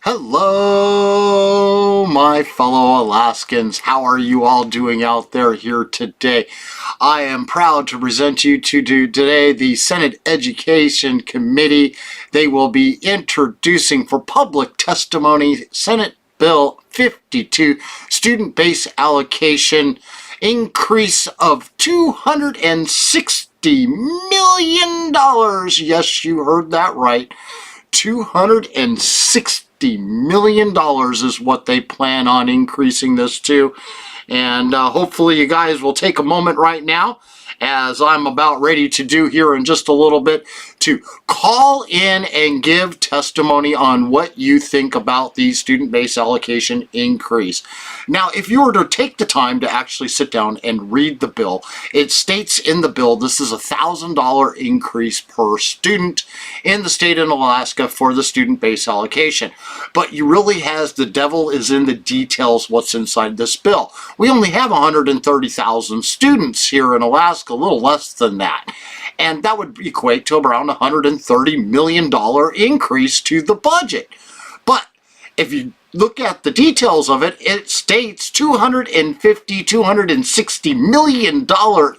Hello, my fellow Alaskans. How are you all doing out there here today? I am proud to present you to today the Senate Education Committee. They will be introducing for public testimony Senate Bill 52, student-based allocation increase of $260 million. Yes, you heard that right. $260 million is what they plan on increasing this to. And hopefully you guys will take a moment right now, as I'm about ready to do here in just a little bit, to call in and give testimony on what you think about the student-based allocation increase. Now, if you were to take the time to actually sit down and read the bill, it states in the bill this is a $1,000 increase per student in the state of Alaska for the student-based allocation. But you really has the devil is in the details what's inside this bill. We only have 130,000 students here in Alaska, a little less than that. And that would equate to around $130 million increase to the budget. But if you look at the details of it, it states $260 million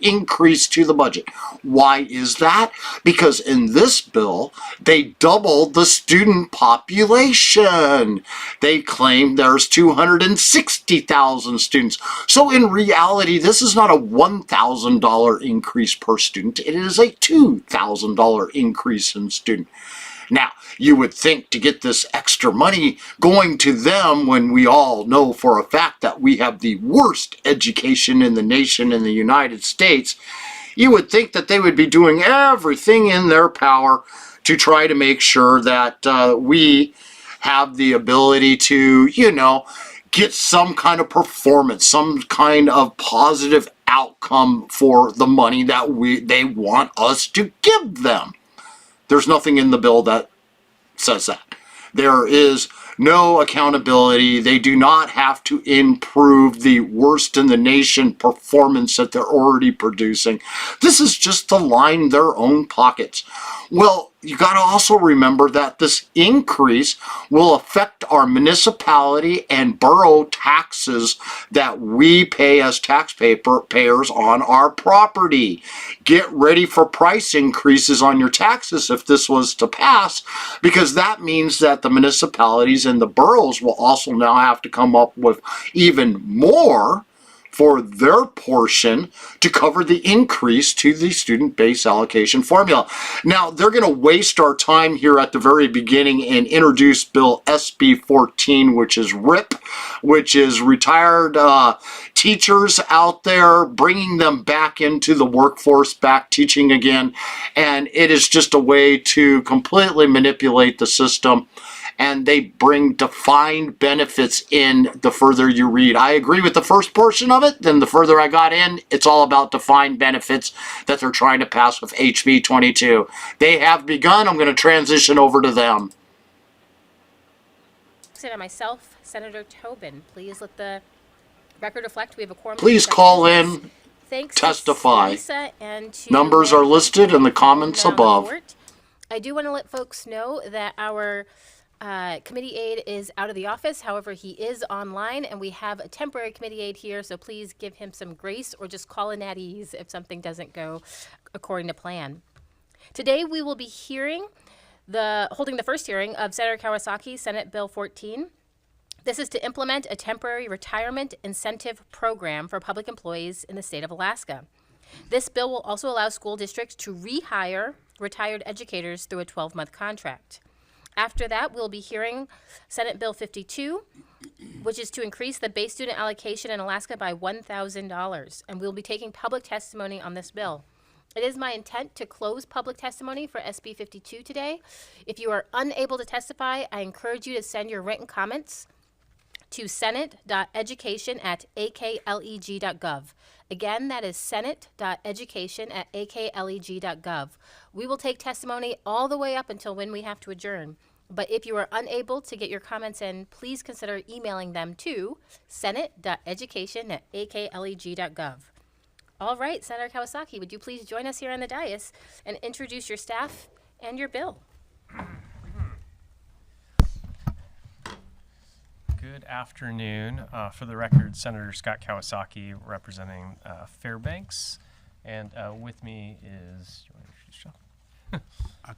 increase to the budget. Why is that? Because in this bill, they doubled the student population. They claim there's 260,000 students. So in reality, this is not a $1,000 increase per student. It is a $2,000 increase in student. Now, you would think to get this extra money going to them when we all know for a fact that we have the worst education in the nation in the United States, you would think that they would be doing everything in their power to try to make sure that we have the ability to, get some kind of performance, some kind of positive outcome for the money that they want us to give them. There's nothing in the bill that says that. There is no accountability. They do not have to improve the worst in the nation performance that they're already producing. This is just to line their own pockets. Well, you got to also remember that this increase will affect our municipality and borough taxes that we pay as taxpayers on our property. Get ready for price increases on your taxes if this was to pass, because that means that the municipalities and the boroughs will also now have to come up with even more for their portion to cover the increase to the student-based allocation formula. Now, they're going to waste our time here at the very beginning and introduce Bill SB14, which is RIP, which is retired teachers out there, bringing them back into the workforce, back teaching again. And it is just a way to completely manipulate the system. And they bring defined benefits in the further you read. I agree with the first portion of it. Then the further I got in, it's all about defined benefits that they're trying to pass with HB22. They have begun. I'm going to transition over to them. And myself, Senator Tobin, please let the record reflect we have a quorum. Please call in. Thanks. Testify. Lisa and to numbers are listed in the comments above. I do want to let folks know that our committee aide is out of the office. However, he is online, and we have a temporary committee aide here, so please give him some grace or just call in at ease if something doesn't go according to plan. Today, we will be holding the first hearing of Senator Kawasaki's Senate Bill 14. This is to implement a temporary retirement incentive program for public employees in the state of Alaska. This bill will also allow school districts to rehire retired educators through a 12-month contract. After that, we'll be hearing Senate Bill 52, which is to increase the base student allocation in Alaska by $1,000, and we'll be taking public testimony on this bill. It is my intent to close public testimony for SB52 today. If you are unable to testify, I encourage you to send your written comments to senate.education@akleg.gov. Again, that is senate.education@akleg.gov. We will take testimony all the way up until when we have to adjourn. But if you are unable to get your comments in, please consider emailing them to senate.education@akleg.gov. All right, Senator Kawasaki, would you please join us here on the dais and introduce your staff and your bill? Good afternoon. For the record, Senator Scott Kawasaki representing Fairbanks. And with me is, you want to introduce yourself?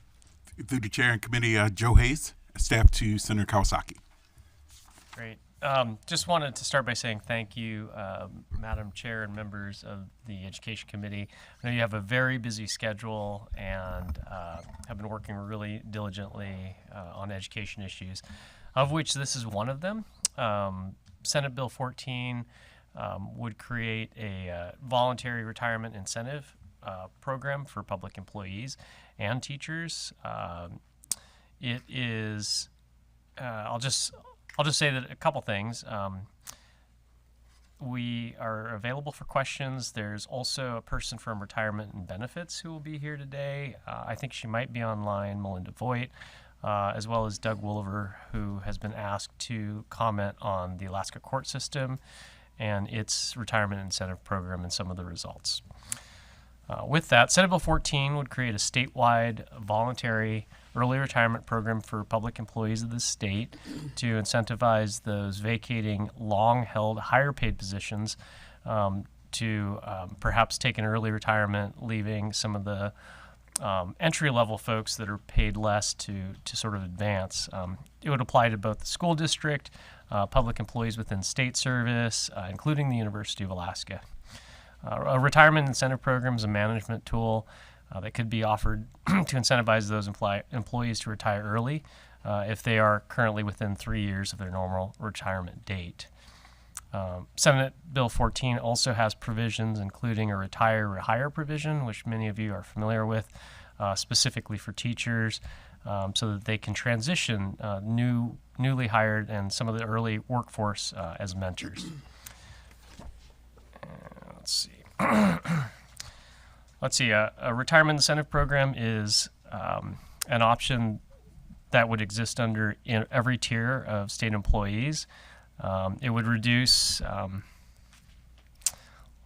Through the chair and committee, Joe Hayes, staff to Senator Kawasaki. Great. Just wanted to start by saying thank you, Madam Chair and members of the Education Committee. I know you have a very busy schedule and have been working really diligently on education issues, of which this is one of them. Senate Bill 14 would create a voluntary retirement incentive program for public employees and teachers. It is, I'll just say that a couple things. We are available for questions. There's also a person from Retirement and Benefits who will be here today. I think she might be online, Melinda Voigt, as well as Doug Wooliver, who has been asked to comment on the Alaska court system and its retirement incentive program and some of the results. With that, Senate Bill 14 would create a statewide voluntary early retirement program for public employees of the state to incentivize those vacating long-held, higher-paid positions to perhaps take an early retirement, leaving some of the entry-level folks that are paid less to sort of advance. It would apply to both the school district, public employees within state service, including the University of Alaska. A retirement incentive program is a management tool that could be offered to incentivize those employees to retire early if they are currently within 3 years of their normal retirement date. Senate Bill 14 also has provisions including a retire or hire provision, which many of you are familiar with, specifically for teachers, so that they can transition newly hired and some of the early workforce as mentors. Let's see. Let's see. A retirement incentive program is an option that would exist under every tier of state employees. It would reduce.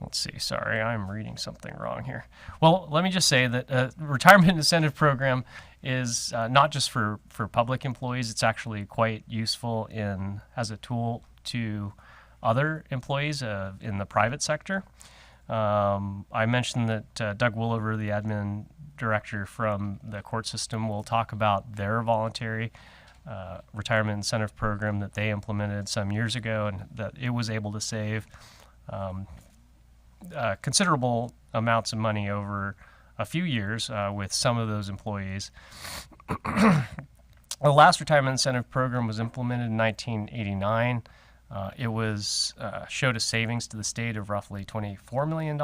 Let's see. Sorry, I'm reading something wrong here. Well, let me just say that a retirement incentive program is not just for public employees. It's actually quite useful as a tool to other employees in the private sector. I mentioned that Doug Wooliver, the admin director from the court system, will talk about their voluntary retirement incentive program that they implemented some years ago, and that it was able to save considerable amounts of money over a few years with some of those employees. The last retirement incentive program was implemented in 1989. It showed a savings to the state of roughly $24 million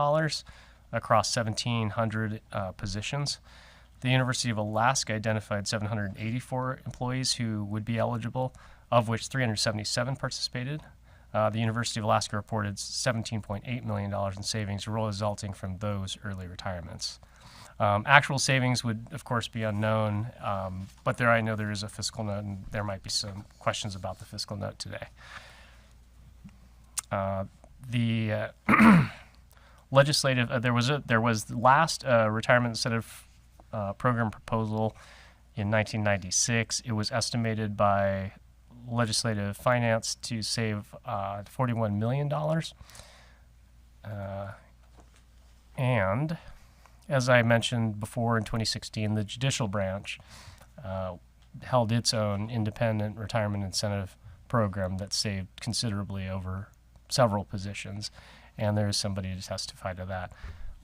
across 1,700 positions. The University of Alaska identified 784 employees who would be eligible, of which 377 participated. The University of Alaska reported $17.8 million in savings resulting from those early retirements. Actual savings would, of course, be unknown, but I know there is a fiscal note, and there might be some questions about the fiscal note today. The legislative there was the last retirement incentive program proposal in 1996. It was estimated by legislative finance to save $41 million. And as I mentioned before, in 2016, the judicial branch held its own independent retirement incentive program that saved considerably over several positions, and there is somebody to testify to that.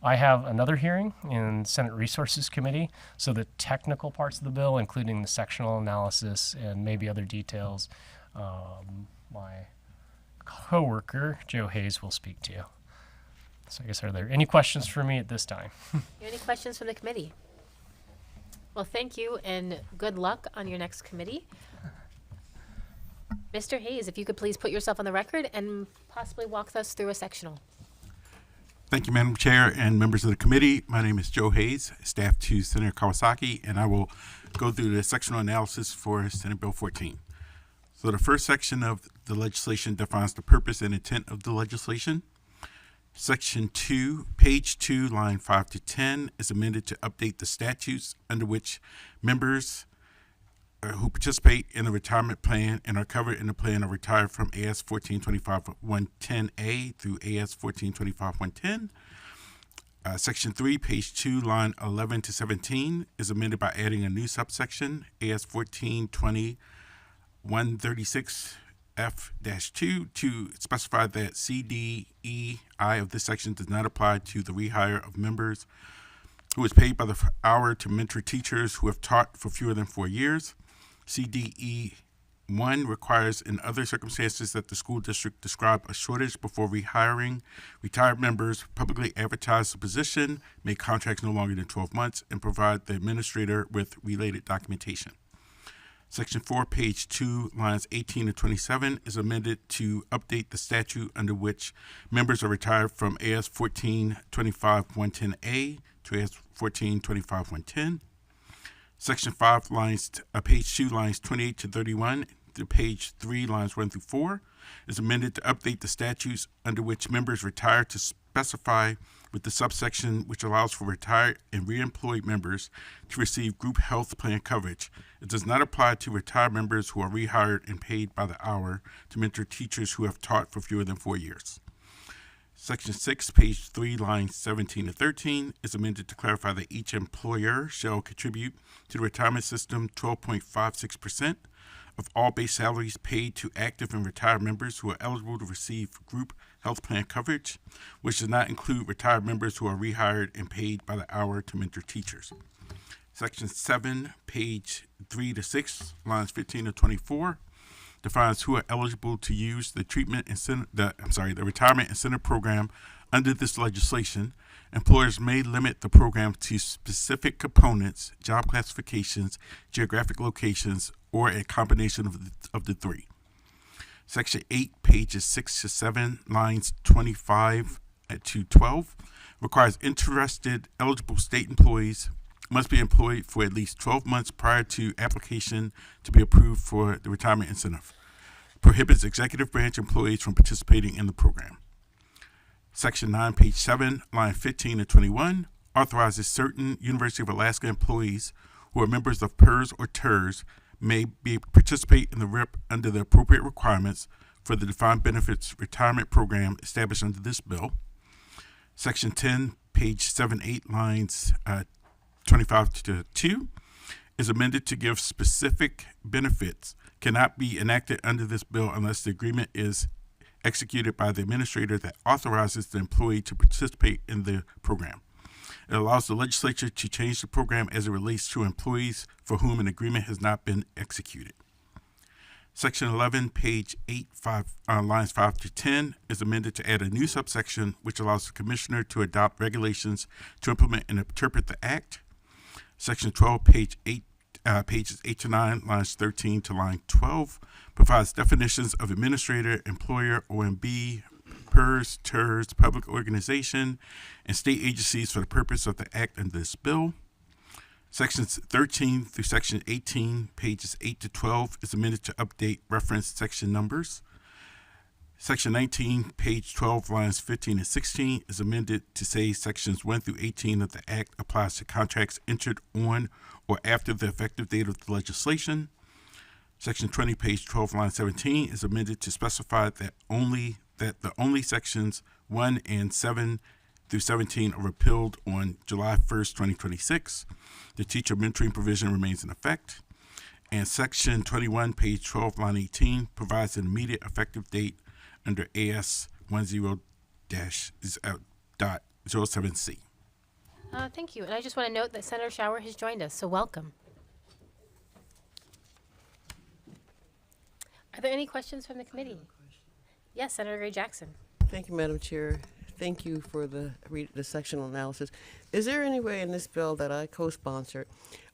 I have another hearing in Senate Resources Committee, so the technical parts of the bill, including the sectional analysis and maybe other details, my coworker, Joe Hayes, will speak to. So I guess, are there any questions for me at this time? Any questions from the committee? Well, thank you, and good luck on your next committee. Mr. Hayes, if you could please put yourself on the record and possibly walk us through a sectional. Thank you, Madam Chair and members of the committee. My name is Joe Hayes, staff to Senator Kawasaki, and I will go through the sectional analysis for Senate Bill 14. So the first section of the legislation defines the purpose and intent of the legislation. Section 2, page 2, line 5 to 10 is amended to update the statutes under which members who participate in the retirement plan and are covered in the plan are retired from AS 1425-110A through AS 1425-110. Section 3, page 2, line 11 to 17 is amended by adding a new subsection, AS 1420-136F-2, to specify that C, D, E, I of this section does not apply to the rehire of members who is paid by the hour to mentor teachers who have taught for fewer than 4 years. CDE 1 requires, in other circumstances, that the school district describe a shortage before rehiring retired members, publicly advertise the position, make contracts no longer than 12 months, and provide the administrator with related documentation. Section 4, page 2, lines 18 to 27 is amended to update the statute under which members are retired from AS 1425-110A to AS 1425-110. Section 5, page 2, lines 28 to 31 to page 3, lines 1 through 4 is amended to update the statutes under which members retire to specify with the subsection which allows for retired and reemployed members to receive group health plan coverage. It does not apply to retired members who are rehired and paid by the hour to mentor teachers who have taught for fewer than 4 years. Section 6, page 3, lines 17 to 13 is amended to clarify that each employer shall contribute to the retirement system 12.56% of all base salaries paid to active and retired members who are eligible to receive group health plan coverage, which does not include retired members who are rehired and paid by the hour to mentor teachers. Section 7, page 3 to 6, lines 15 to 24 defines who are eligible to use the the retirement incentive program under this legislation. Employers may limit the program to specific components, job classifications, geographic locations, or a combination of the three. Section 8, pages 6 to 7, lines 25 to 12 requires interested eligible state employees must be employed for at least 12 months prior to application to be approved for the retirement incentive. Prohibits executive branch employees from participating in the program. Section 9, page 7, line 15 to 21 authorizes certain University of Alaska employees who are members of PERS or TERS may participate in the RIP under the appropriate requirements for the defined benefits retirement program established under this bill. Section 10, page 7-8, lines 25 to 2 is amended to give specific benefits cannot be enacted under this bill unless the agreement is executed by the administrator that authorizes the employee to participate in the program. It allows the legislature to change the program as it relates to employees for whom an agreement has not been executed. Section 11, page 8, lines 5 to 10 is amended to add a new subsection which allows the commissioner to adopt regulations to implement and interpret the act. Section 12, pages 8 to 9, lines 13 to line 12, provides definitions of administrator, employer, OMB, PERS, TERS, public organization, and state agencies for the purpose of the act under this bill. Sections 13 through section 18, pages 8 to 12, is amended to update reference section numbers. Section 19, page 12, lines 15 and 16 is amended to say sections 1 through 18 of the Act applies to contracts entered on or after the effective date of the legislation. Section 20, page 12, line 17 is amended to specify that the only sections 1 and 7 through 17 are repealed on July 1st, 2026. The teacher mentoring provision remains in effect. And Section 21, page 12, line 18 provides an immediate effective date under AS 10-07C. Thank you. And I just want to note that Senator Schauer has joined us, so welcome. Are there any questions from the committee? Yes, Senator Gray Jackson. Thank you, Madam Chair. Thank you for the sectional analysis. Is there any way in this bill that I co-sponsored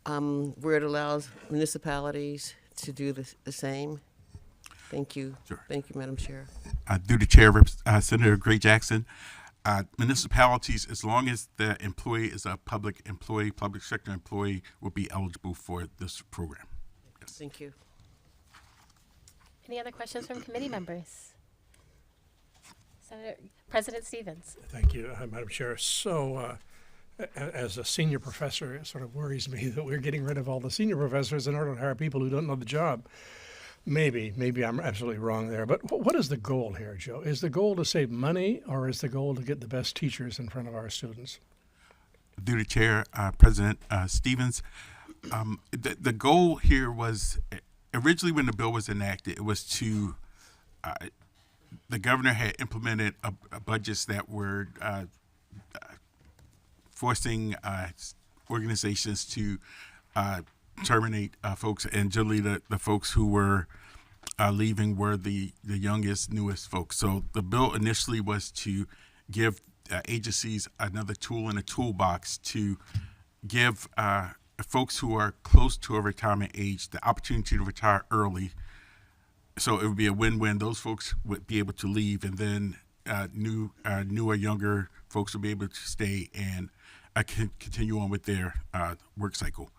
where it allows municipalities to do the same? Thank you. Sure. Thank you, Madam Chair. Through the chair, Senator Gray Jackson, municipalities, as long as the employee is a public employee, public sector employee, will be eligible for this program. Yes. Thank you. Any other questions from committee members? President Stevens. Thank you, Madam Chair. So as a senior professor, it sort of worries me that we're getting rid of all the senior professors in order to hire people who don't know the job. Maybe I'm absolutely wrong there. But what is the goal here, Joe? Is the goal to save money, or is the goal to get the best teachers in front of our students? Through the chair, President Stevens, the goal here was originally when the bill was enacted, it was to the governor had implemented budgets that were forcing organizations to terminate folks, and generally the folks who were leaving were the youngest, newest folks. So the bill initially was to give agencies another tool in a toolbox to give folks who are close to a retirement age the opportunity to retire early. So it would be a win-win. Those folks would be able to leave, and then newer, younger folks would be able to stay and continue on with their work cycle.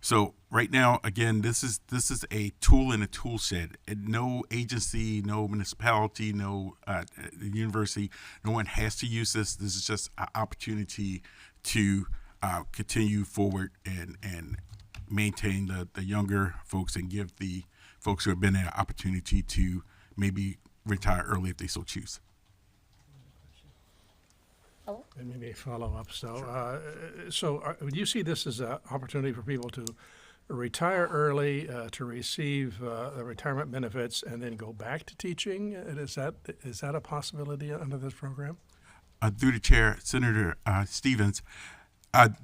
So right now, again, this is a tool in a tool shed. And no agency, no municipality, no university, no one has to use this. This is just an opportunity to continue forward and maintain the younger folks and give the folks who have been there an opportunity to maybe retire early if they so choose. And maybe a follow-up. So would you see this as an opportunity for people to retire early, to receive the retirement benefits, and then go back to teaching? Is that a possibility under this program? Through the chair, Senator Stevens,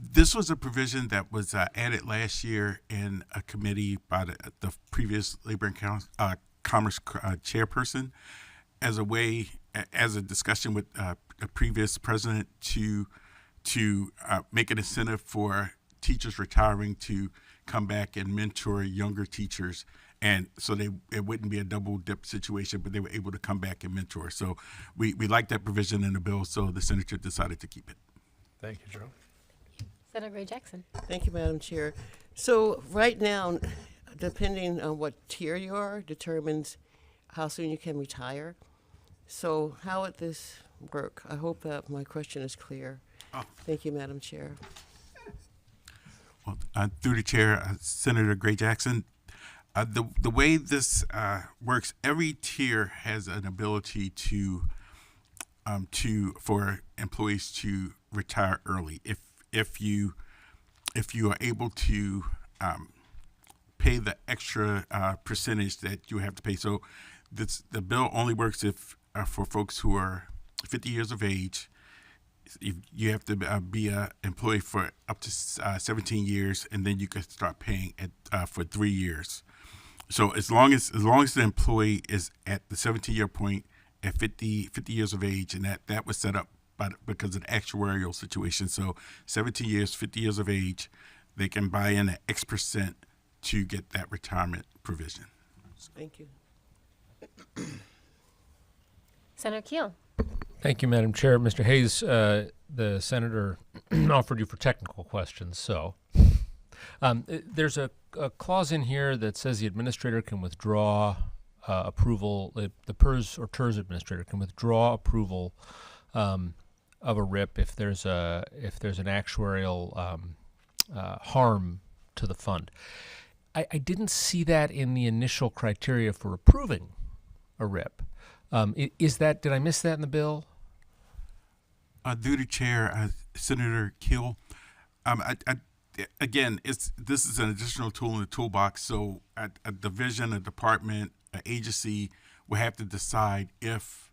this was a provision that was added last year in a committee by the previous Labor and Commerce chairperson as a discussion with a previous president to make an incentive for teachers retiring to come back and mentor younger teachers, and so it wouldn't be a double dip situation, but they were able to come back and mentor. So we like that provision in the bill, so the senator decided to keep it. Thank you, Joe. Senator Gray Jackson. Thank you, Madam Chair. So right now, depending on what tier you are, determines how soon you can retire. So how would this work? I hope that my question is clear. Thank you, Madam Chair. Well, through the chair, Senator Gray Jackson, the way this works, every tier has an ability for employees to retire early if you are able to pay the extra percentage that you have to pay. So the bill only works if for folks who are 50 years of age. You have to be an employee for up to 17 years, and then you can start paying for 3 years. So as long as the employee is at the 17-year point at 50 years of age, and that was set up because of the actuarial situation. So 17 years, 50 years of age, they can buy in at X% to get that retirement provision. Thank you. Senator Keel. Thank you, Madam Chair. Mr. Hayes, the senator offered you for technical questions. So there's a clause in here that says the administrator can withdraw approval. The PERS or TERS administrator can withdraw approval of a RIP if there's an actuarial harm to the fund. I didn't see that in the initial criteria for approving a RIP. Did I miss that in the bill? Through the chair, Senator Keel, again, this is an additional tool in the toolbox. So a division, a department, an agency will have to decide if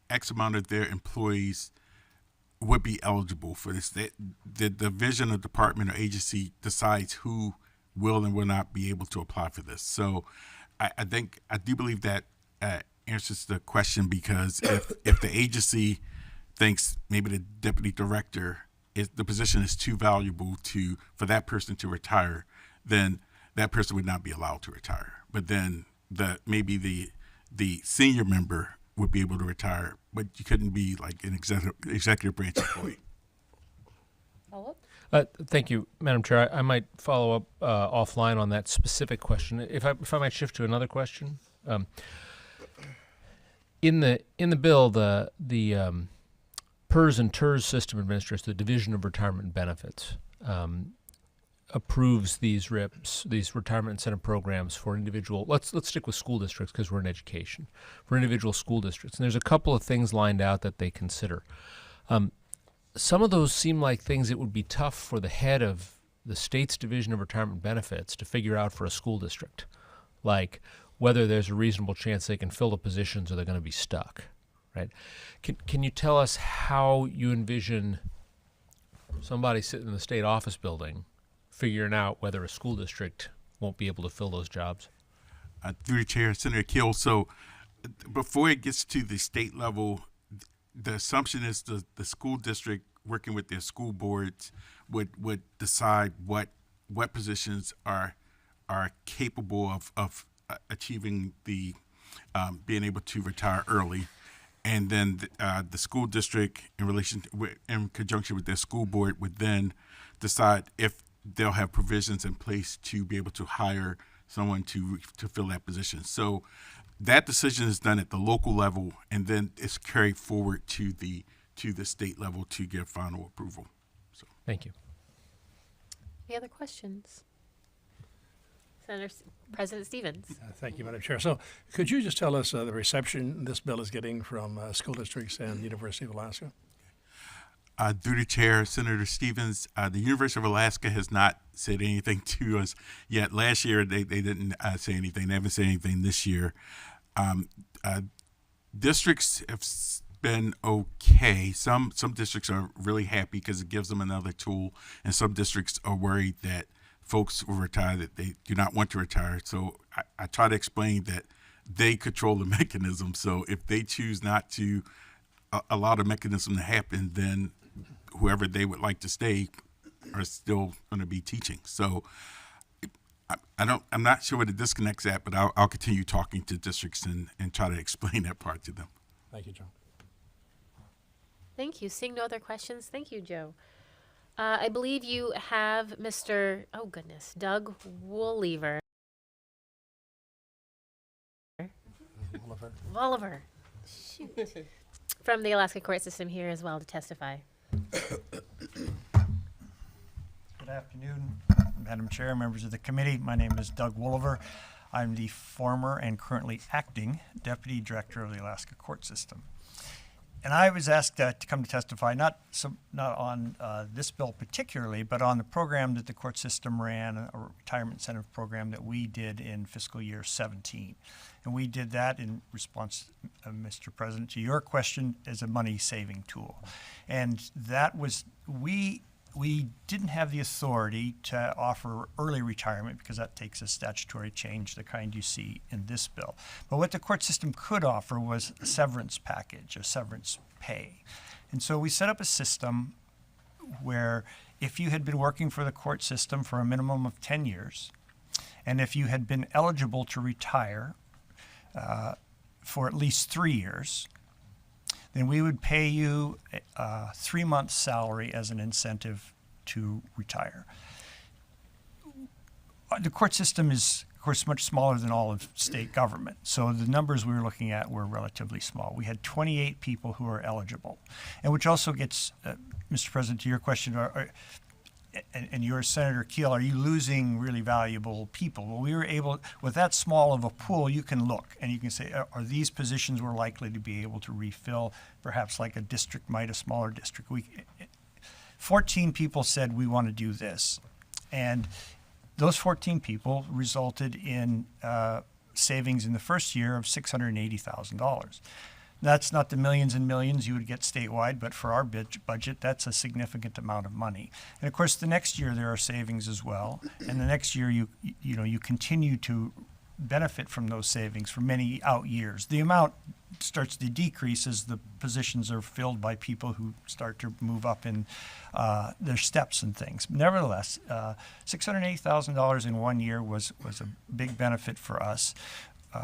X amount of their employees would be eligible for this. The division, or department, or agency decides who will and will not be able to apply for this. So I do believe that answers the question, because if the agency thinks maybe the deputy director the position is too valuable for that person to retire, then that person would not be allowed to retire. But then maybe the senior member would be able to retire, but you couldn't be like an executive branch employee. Thank you, Madam Chair. I might follow up offline on that specific question. If I might shift to another question. In the bill, the PERS and TERS system administrators, the Division of Retirement and Benefits, approves these RIPs, these retirement incentive programs for individual. Let's stick with school districts because we're in education. For individual school districts, and there's a couple of things lined out that they consider. Some of those seem like things that would be tough for the head of the state's Division of Retirement Benefits to figure out for a school district, like whether there's a reasonable chance they can fill the positions or they're going to be stuck, right? Can you tell us how you envision somebody sitting in the state office building figuring out whether a school district won't be able to fill those jobs? Through the chair, Senator Keel. So before it gets to the state level, the assumption is the school district working with their school boards would decide what positions are capable of achieving the being able to retire early. And then the school district, in conjunction with their school board, would then decide if they'll have provisions in place to be able to hire someone to fill that position. So that decision is done at the local level, and then it's carried forward to the state level to get final approval. So Thank you. Any other questions? President Stevens. Thank you, Madam Chair. So could you just tell us the reception this bill is getting from school districts and the University of Alaska? Through the chair, Senator Stevens, the University of Alaska has not said anything to us yet. Last year, they didn't say anything. They haven't said anything this year. Districts have been okay. Some districts are really happy because it gives them another tool, and some districts are worried that folks will retire that they do not want to retire. So I try to explain that they control the mechanism. So if they choose not to allow the mechanism to happen, then whoever they would like to stay are still going to be teaching. So I'm not sure where the disconnect's at, but I'll continue talking to districts and try to explain that part to them. Thank you, John. Thank you. Seeing no other questions, thank you, Joe. I believe you have Mr. Oh goodness, Doug Wooliver. Wooliver. Shoot. From the Alaska court system here as well to testify. Good afternoon, Madam Chair, members of the committee. My name is Doug Wooliver. I'm the former and currently acting Deputy Director of the Alaska court system. And I was asked to come to testify, not on this bill particularly, but on the program that the court system ran, a retirement incentive program that we did in fiscal year 17. And we did that in response, Mr. President, to your question as a money-saving tool. And that was, we didn't have the authority to offer early retirement because that takes a statutory change, the kind you see in this bill. But what the court system could offer was a severance package, a severance pay. And so we set up a system where if you had been working for the court system for a minimum of 10 years, and if you had been eligible to retire for at least 3 years, then we would pay you a 3-month salary as an incentive to retire. The court system is, of course, much smaller than all of state government, so the numbers we were looking at were relatively small. We had 28 people who were eligible, and which also gets, Mr. President, to your question, and yours, Senator Keel, are you losing really valuable people? Well, we were able, with that small of a pool, you can look and you can say, are these positions we're likely to be able to refill, perhaps like a district might, a smaller district. 14 people said we want to do this. And those 14 people resulted in savings in the first year of $680,000. That's not the millions and millions you would get statewide, but for our budget, that's a significant amount of money. And of course, the next year there are savings as well, and the next year you continue to benefit from those savings for many out years. The amount starts to decrease as the positions are filled by people who start to move up in their steps and things. Nevertheless, $680,000 in 1 year was a big benefit for us.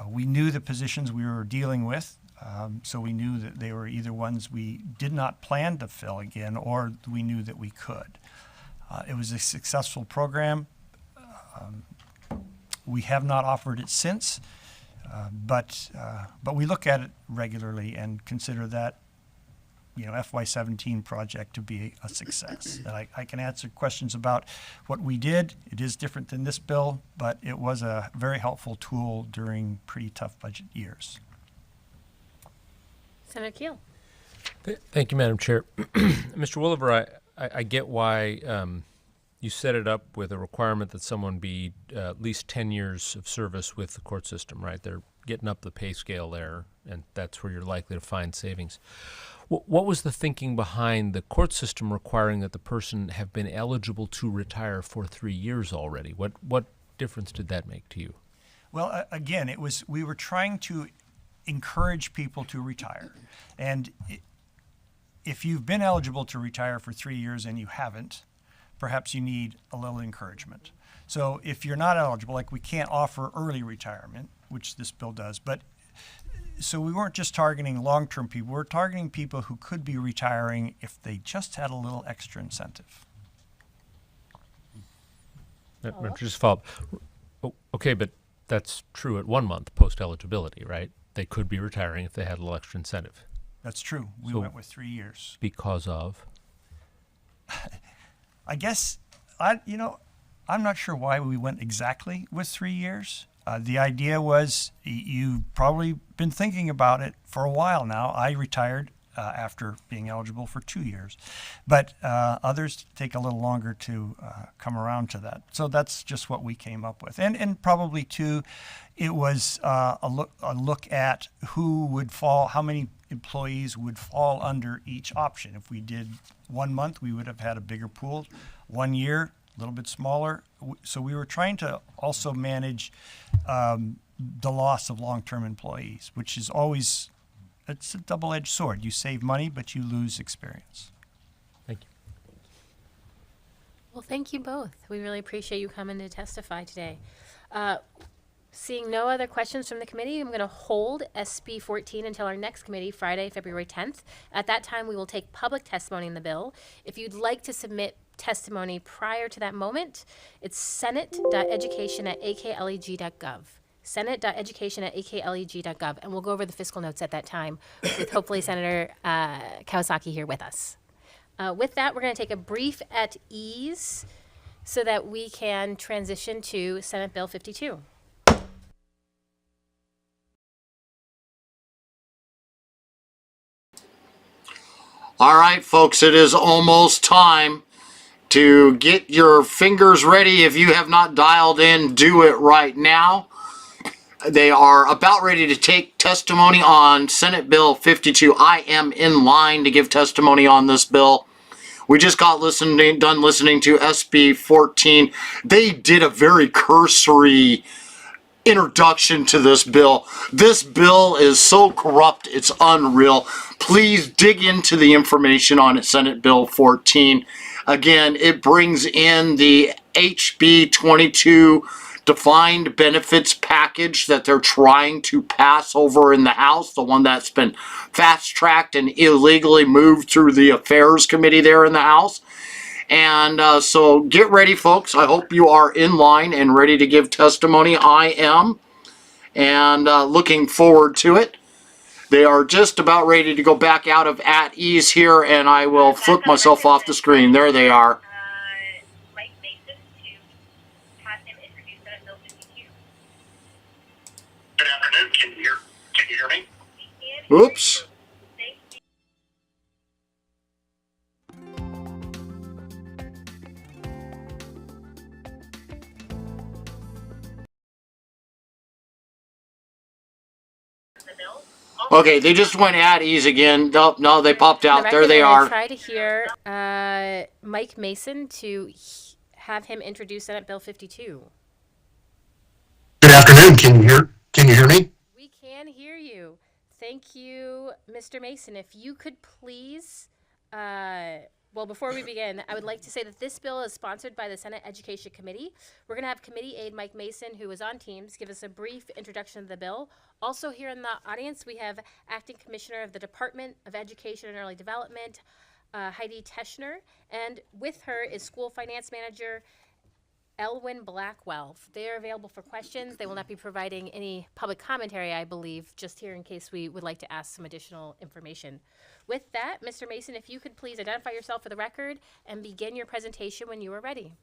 We knew the positions we were dealing with. So we knew that they were either ones we did not plan to fill again, or we knew that we could. It was a successful program. We have not offered it since, but we look at it regularly and consider that FY17 project to be a success. And I can answer questions about what we did. It is different than this bill, but it was a very helpful tool during pretty tough budget years. Senator Keel. Thank you, Madam Chair. Mr. Wooliver, I get why you set it up with a requirement that someone be at least 10 years of service with the court system, right? They're getting up the pay scale there, and that's where you're likely to find savings. What was the thinking behind the court system requiring that the person have been eligible to retire for 3 years already? What difference did that make to you? Well, again, we were trying to encourage people to retire. And if you've been eligible to retire for 3 years and you haven't, perhaps you need a little encouragement. So if you're not eligible, like we can't offer early retirement, which this bill does, but so we weren't just targeting long-term people, we're targeting people who could be retiring if they just had a little extra incentive. Just follow up. Okay, but that's true at 1 month post-eligibility, right? They could be retiring if they had a little extra incentive. That's true. We went with 3 years. Because of? I guess, I'm not sure why we went exactly with 3 years. The idea was you've probably been thinking about it for a while now. I retired after being eligible for 2 years, but others take a little longer to come around to that. So that's just what we came up with. And probably too, it was a look at who would fall, how many employees would fall under each option. If we did 1 month, we would have had a bigger pool. 1 year, a little bit smaller. So we were trying to also manage the loss of long-term employees, which is always, it's a double-edged sword. You save money, but you lose experience. Thank you. Well, thank you both. We really appreciate you coming to testify today. Seeing no other questions from the committee, I'm going to hold SB14 until our next committee, Friday, February 10th. At that time, we will take public testimony in the bill. If you'd like to submit testimony prior to that moment, it's senate.education@akleg.gov. Senate.education@akleg.gov. And we'll go over the fiscal notes at that time with hopefully Senator Kawasaki here with us. With that, we're going to take a brief at ease so that we can transition to Senate Bill 52. All right, folks, it is almost time to get your fingers ready. If you have not dialed in, do it right now. They are about ready to take testimony on Senate Bill 52. I am in line to give testimony on this bill. We just got done listening to SB14. They did a very cursory introduction to this bill. This bill is so corrupt, it's unreal. Please dig into the information on it, Senate Bill 14. Again, it brings in the SB22 defined benefits package that they're trying to pass over in the House, the one that's been fast-tracked and illegally moved through the Affairs Committee there in the House. And so get ready, folks. I hope you are in line and ready to give testimony. I am, and looking forward to it. They are just about ready to go back out of at ease here, and I will flip myself off the screen. There they are. Mike Mason to have him introduce Senate Bill 52. Good afternoon. Can you hear me? Oops. Okay, they just went at ease again. No, they popped out. There they are. Try to hear Mike Mason to have him introduce Senate Bill 52. Good afternoon. Can you hear me? We can hear you. Thank you, Mr. Mason. If you could please, well, before we begin, I would like to say that this bill is sponsored by the Senate Education Committee. We're going to have committee aide Mike Mason, who is on Teams, give us a brief introduction of the bill. Also here in the audience, we have Acting Commissioner of the Department of Education and Early Development, Heidi Teschner, and with her is School Finance Manager Elwyn Blackwell. They are available for questions. They will not be providing any public commentary, I believe, just here in case we would like to ask some additional information. With that, Mr. Mason, if you could please identify yourself for the record and begin your presentation when you are ready.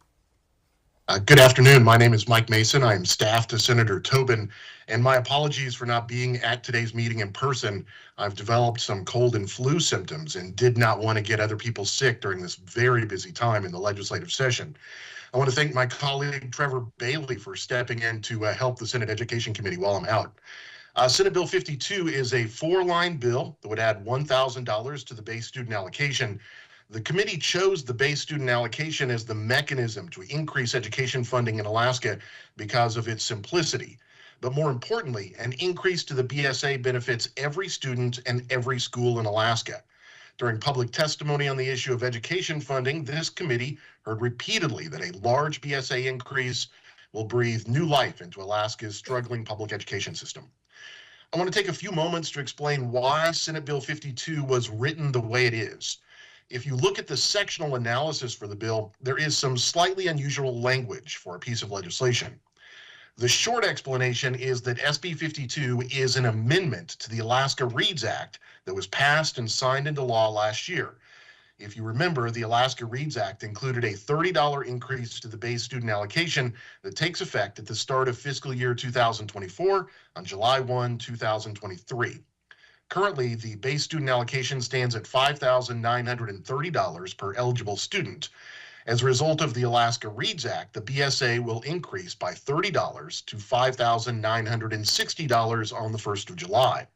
Good afternoon. My name is Mike Mason. I am staff to Senator Tobin, and my apologies for not being at today's meeting in person. I've developed some cold and flu symptoms and did not want to get other people sick during this very busy time in the legislative session. I want to thank my colleague Trevor Bailey for stepping in to help the Senate Education Committee while I'm out. Senate Bill 52 is a 4-line bill that would add $1,000 to the base student allocation. The committee chose the base student allocation as the mechanism to increase education funding in Alaska because of its simplicity. But more importantly, an increase to the BSA benefits every student and every school in Alaska. During public testimony on the issue of education funding, this committee heard repeatedly that a large BSA increase will breathe new life into Alaska's struggling public education system. I want to take a few moments to explain why Senate Bill 52 was written the way it is. If you look at the sectional analysis for the bill, there is some slightly unusual language for a piece of legislation. The short explanation is that SB 52 is an amendment to the Alaska READS Act that was passed and signed into law last year. If you remember, the Alaska READS Act included a $30 increase to the base student allocation that takes effect at the start of fiscal year 2024 on July 1, 2023. Currently, the base student allocation stands at $5,930 per eligible student. As a result of the Alaska READS Act, the BSA will increase by $30 to $5,960 on the 1st of July.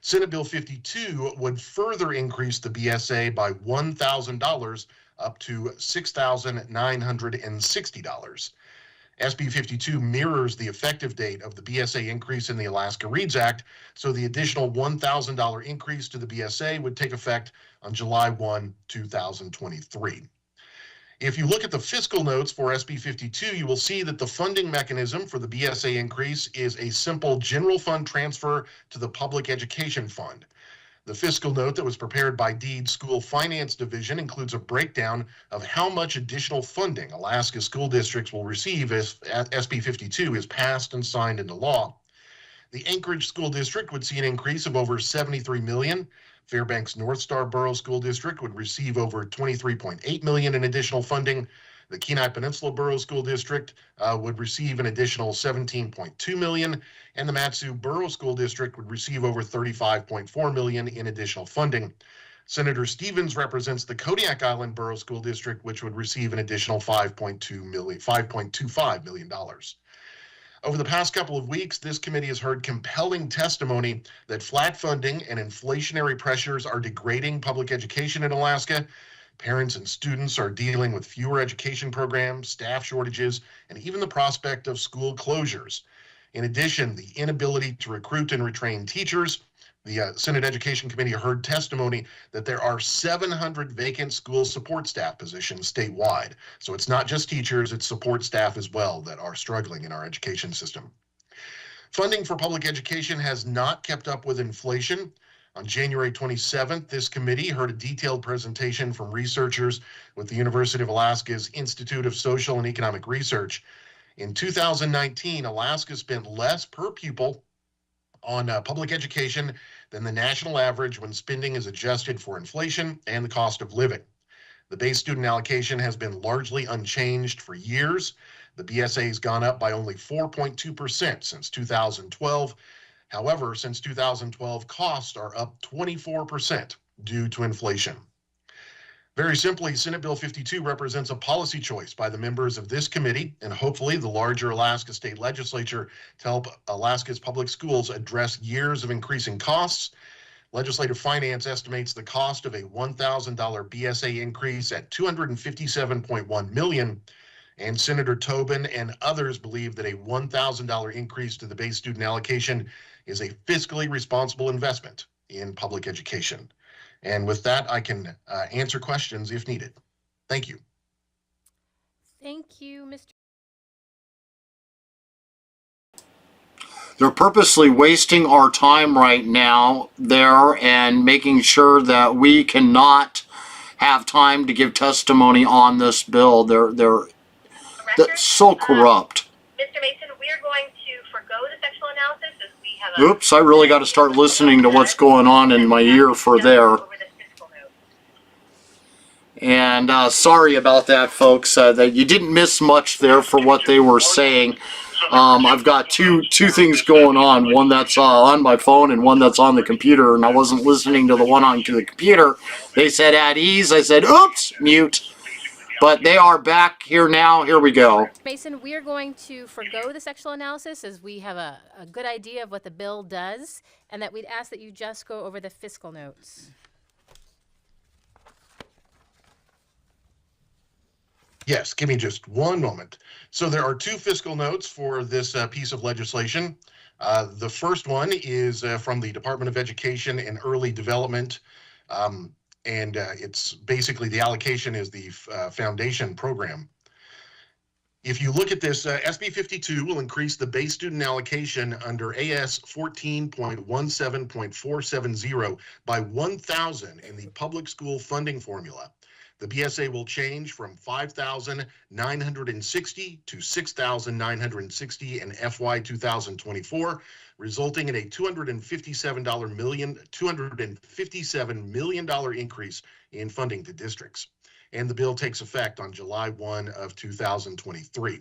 Senate Bill 52 would further increase the BSA by $1,000 up to $6,960. SB 52 mirrors the effective date of the BSA increase in the Alaska READS Act, so the additional $1,000 increase to the BSA would take effect on July 1, 2023. If you look at the fiscal notes for SB 52, you will see that the funding mechanism for the BSA increase is a simple general fund transfer to the Public Education Fund. The fiscal note that was prepared by DEED's School Finance Division includes a breakdown of how much additional funding Alaska school districts will receive if SB 52 is passed and signed into law. The Anchorage School District would see an increase of over $73 million. Fairbanks North Star Borough School District would receive over $23.8 million in additional funding. The Kenai Peninsula Borough School District would receive an additional $17.2 million, and the Matsu Borough School District would receive over $35.4 million in additional funding. Senator Stevens represents the Kodiak Island Borough School District, which would receive an additional $5.25 million. Over the past couple of weeks, this committee has heard compelling testimony that flat funding and inflationary pressures are degrading public education in Alaska. Parents and students are dealing with fewer education programs, staff shortages, and even the prospect of school closures. In addition, the inability to recruit and retrain teachers. The Senate Education Committee heard testimony that there are 700 vacant school support staff positions statewide. So it's not just teachers, it's support staff as well that are struggling in our education system. Funding for public education has not kept up with inflation. On January 27th, this committee heard a detailed presentation from researchers with the University of Alaska's Institute of Social and Economic Research. In 2019, Alaska spent less per pupil on public education than the national average when spending is adjusted for inflation and the cost of living. The base student allocation has been largely unchanged for years. The BSA has gone up by only 4.2% since 2012. However, since 2012, costs are up 24% due to inflation. Very simply, Senate Bill 52 represents a policy choice by the members of this committee and hopefully the larger Alaska State Legislature to help Alaska's public schools address years of increasing costs. Legislative Finance estimates the cost of a $1,000 BSA increase at $257.1 million, and Senator Tobin and others believe that a $1,000 increase to the base student allocation is a fiscally responsible investment in public education. And with that, I can answer questions if needed. Thank you. Thank you, Mr. They're purposely wasting our time right now there and making sure that we cannot have time to give testimony on this bill. They're That's so corrupt. Mr. Mason, we are going to forgo the sectional analysis as we have a... Oops, I really got to start listening to what's going on in my ear for there. Over the fiscal note. And sorry about that, folks. That you didn't miss much there for what they were saying. I've got two things going on. One that's on my phone and one that's on the computer. And I wasn't listening to the one on the computer. They said at ease. I said, oops, mute. But they are back here now. Here we go. Mason, we are going to forgo the sectional analysis as we have a good idea of what the bill does, and that we'd ask that you just go over the fiscal notes. Yes, give me just one moment. So there are two fiscal notes for this piece of legislation. The first one is from the Department of Education and Early Development. And it's basically the allocation is the foundation program. If you look at this, SB52 will increase the base student allocation under AS 14.17.470 by 1,000 in the public school funding formula. The BSA will change from 5,960 to 6,960 in FY 2024, resulting in a $257 million increase in funding to districts. And the bill takes effect on July 1 of 2023.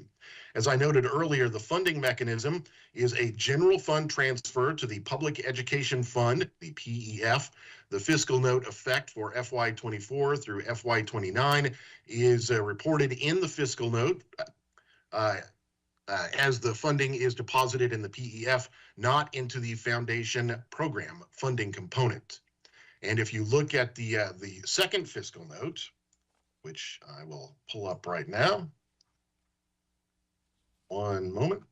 As I noted earlier, the funding mechanism is a general fund transfer to the Public Education Fund, the PEF. The fiscal note effect for FY24 through FY29 is reported in the fiscal note as the funding is deposited in the PEF, not into the foundation program funding component. And if you look at the second fiscal note, which I will pull up right now, one moment.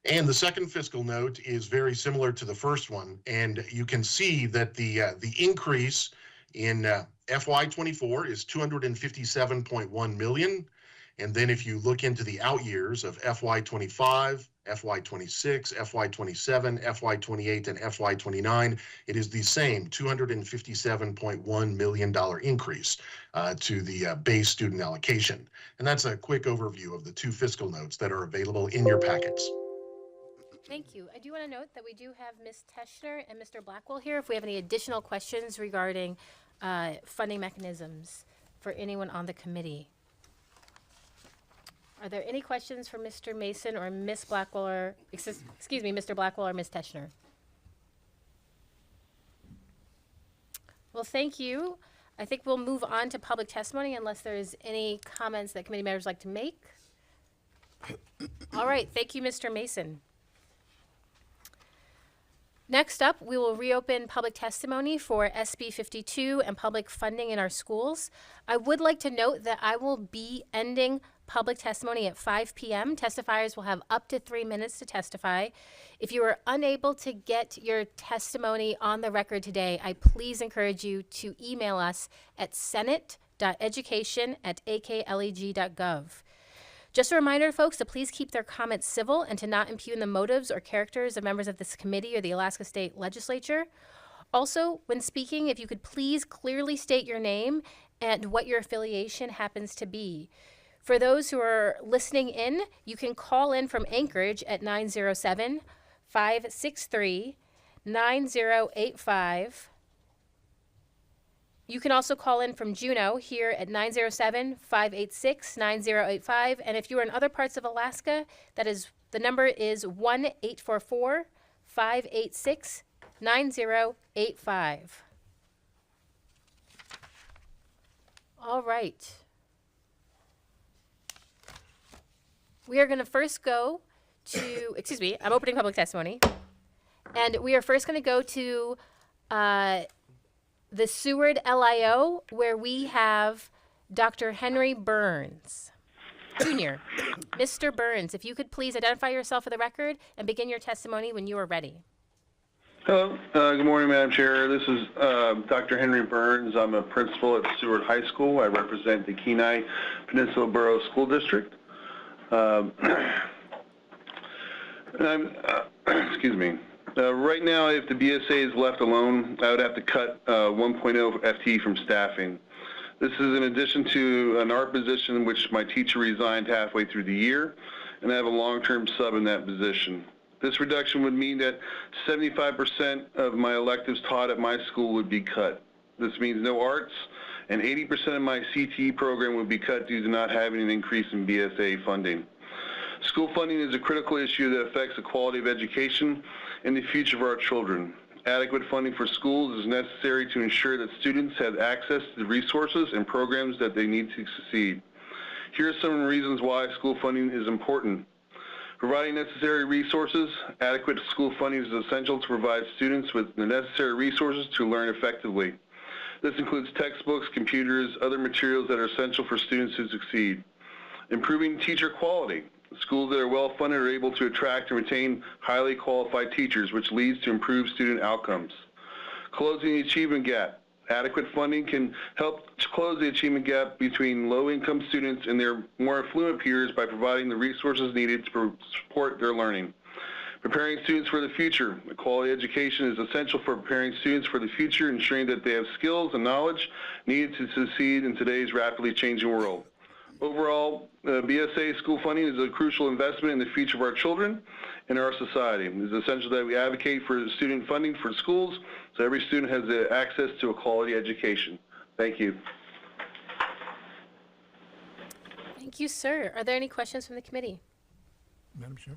And the second fiscal note is very similar to the first one, and you can see that the increase in FY24 is $257.1 million, and then if you look into the out years of FY25, FY26, FY27, FY28, and FY29, it is the same $257.1 million increase to the base student allocation. And that's a quick overview of the two fiscal notes that are available in your packets. Thank you. I do want to note that we do have Ms. Teschner and Mr. Blackwell here if we have any additional questions regarding funding mechanisms for anyone on the committee. Are there any questions for Mr. Mason or Ms. Blackwell or, excuse me, Mr. Blackwell or Ms. Teschner? Well, thank you. I think we'll move on to public testimony unless there's any comments that committee members like to make. All right, thank you, Mr. Mason. Next up, we will reopen public testimony for SB52 and public funding in our schools. I would like to note that I will be ending public testimony at 5 p.m. Testifiers will have up to 3 minutes to testify. If you are unable to get your testimony on the record today, I please encourage you to email us at senate.education@akleg.gov. Just a reminder, folks, to please keep their comments civil and to not impugn the motives or characters of members of this committee or the Alaska State Legislature. Also, when speaking, if you could please clearly state your name and what your affiliation happens to be. For those who are listening in, you can call in from Anchorage at 907-563-9085. You can also call in from Juneau here at 907-586-9085. And if you are in other parts of Alaska, the number is 1-844-586-9085. All right. We are going to first go to, excuse me, I'm opening public testimony. And we are first going to go to the Seward LIO, where we have Dr. Henry Burns, Jr. Mr. Burns, if you could please identify yourself for the record and begin your testimony when you are ready. Hello. Good morning, Madam Chair. This is Dr. Henry Burns. I'm a principal at Seward High School. I represent the Kenai Peninsula Borough School District. Excuse me. Right now, if the BSA is left alone, I would have to cut 1.0 FTE from staffing. This is in addition to an art position in which my teacher resigned halfway through the year, and I have a long-term sub in that position. This reduction would mean that 75% of my electives taught at my school would be cut. This means no arts, and 80% of my CTE program would be cut due to not having an increase in BSA funding. School funding is a critical issue that affects the quality of education and the future of our children. Adequate funding for schools is necessary to ensure that students have access to the resources and programs that they need to succeed. Here are some reasons why school funding is important. Providing necessary resources. Adequate school funding is essential to provide students with the necessary resources to learn effectively. This includes textbooks, computers, other materials that are essential for students to succeed. Improving teacher quality. Schools that are well funded are able to attract and retain highly qualified teachers, which leads to improved student outcomes. Closing the achievement gap. Adequate funding can help to close the achievement gap between low-income students and their more affluent peers by providing the resources needed to support their learning. Preparing students for the future. A quality education is essential for preparing students for the future, ensuring that they have skills and knowledge needed to succeed in today's rapidly changing world. Overall, BSA school funding is a crucial investment in the future of our children and our society. It is essential that we advocate for student funding for schools so every student has access to a quality education. Thank you. Thank you, sir. Are there any questions from the committee? Madam Chair.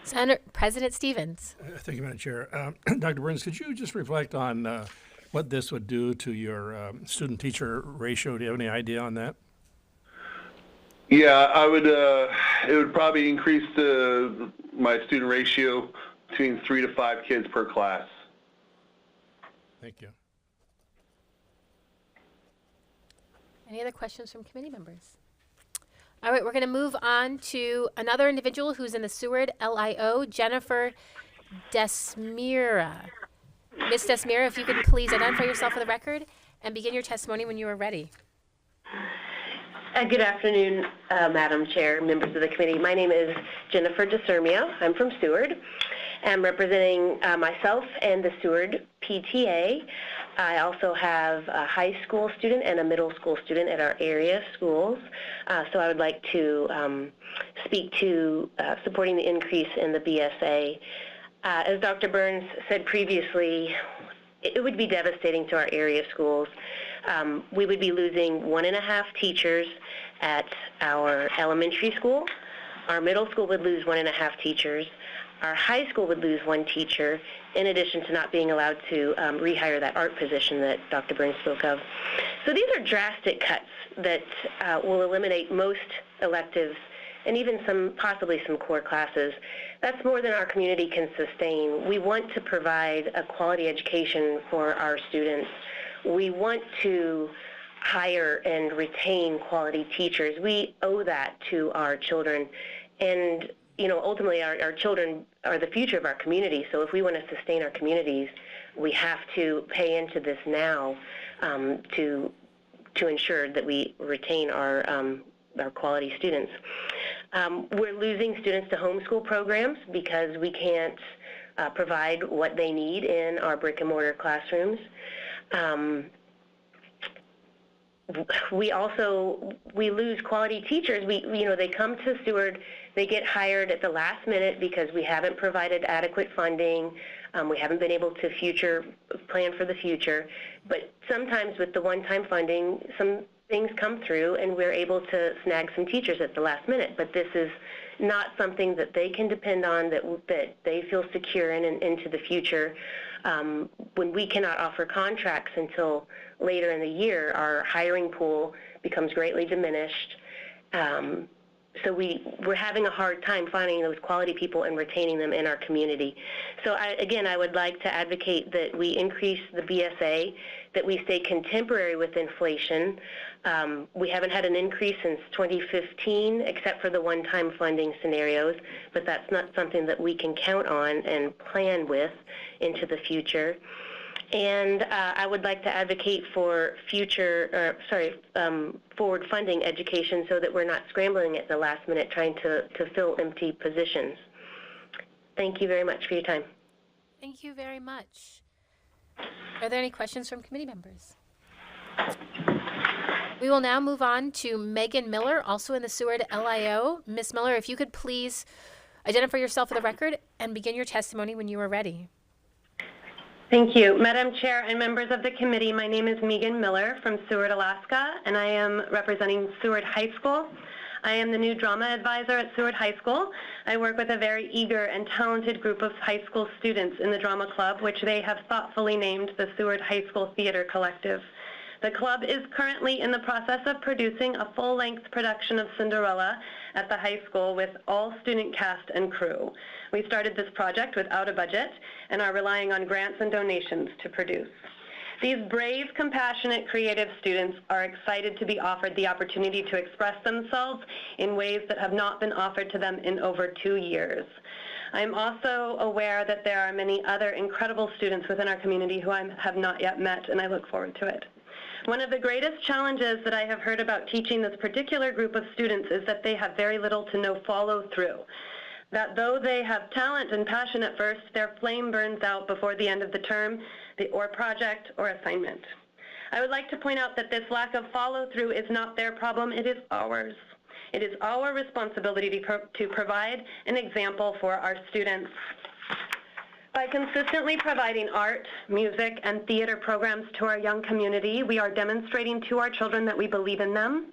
Senator President Stevens. Thank you, Madam Chair. Dr. Burns, could you just reflect on what this would do to your student-teacher ratio? Do you have any idea on that? Yeah, I would. It would probably increase my student ratio between 3 to 5 kids per class. Thank you. Any other questions from committee members? All right, we're going to move on to another individual who's in the Seward LIO, Jennifer Desmira. Ms. Desmira, if you could please identify yourself for the record and begin your testimony when you are ready. Good afternoon, Madam Chair, members of the committee. My name is Jennifer Desmira. I'm from Seward. I'm representing myself and the Seward PTA. I also have a high school student and a middle school student at our area schools. So I would like to speak to supporting the increase in the BSA. As Dr. Burns said previously, it would be devastating to our area schools. We would be losing 1.5 teachers at our elementary school. Our middle school would lose 1.5 teachers. Our high school would lose 1 teacher, in addition to not being allowed to rehire that art position that Dr. Burns spoke of. So these are drastic cuts that will eliminate most electives and even possibly some core classes. That's more than our community can sustain. We want to provide a quality education for our students. We want to hire and retain quality teachers. We owe that to our children. And, you know, ultimately our children are the future of our community. So if we want to sustain our communities, we have to pay into this now to ensure that we retain our quality students. We're losing students to homeschool programs because we can't provide what they need in our brick and mortar classrooms. We lose quality teachers. They come to Seward, they get hired at the last minute because we haven't provided adequate funding. We haven't been able to plan for the future. But sometimes with the one-time funding, some things come through and we're able to snag some teachers at the last minute. But this is not something that they can depend on, that they feel secure in and into the future. When we cannot offer contracts until later in the year, our hiring pool becomes greatly diminished. So we're having a hard time finding those quality people and retaining them in our community. So I would like to advocate that we increase the BSA, that we stay contemporary with inflation. We haven't had an increase since 2015, except for the one-time funding scenarios, but that's not something that we can count on and plan with into the future. And I would like to advocate for forward funding education so that we're not scrambling at the last minute trying to fill empty positions. Thank you very much for your time. Thank you very much. Are there any questions from committee members? We will now move on to Megan Miller, also in the Seward LIO. Ms. Miller, if you could please identify yourself for the record and begin your testimony when you are ready. Thank you. Madam Chair and members of the committee, my name is Megan Miller from Seward, Alaska, and I am representing Seward High School. I am the new drama advisor at Seward High School. I work with a very eager and talented group of high school students in the drama club, which they have thoughtfully named the Seward High School Theater Collective. The club is currently in the process of producing a full-length production of Cinderella at the high school with all student cast and crew. We started this project without a budget and are relying on grants and donations to produce. These brave, compassionate, creative students are excited to be offered the opportunity to express themselves in ways that have not been offered to them in over 2 years. I'm also aware that there are many other incredible students within our community who I have not yet met, and I look forward to it. One of the greatest challenges that I have heard about teaching this particular group of students is that they have very little to no follow-through. That though they have talent and passion at first, their flame burns out before the end of the term, or project, or assignment. I would like to point out that this lack of follow-through is not their problem, it is ours. It is our responsibility to provide an example for our students. By consistently providing art, music, and theater programs to our young community, we are demonstrating to our children that we believe in them.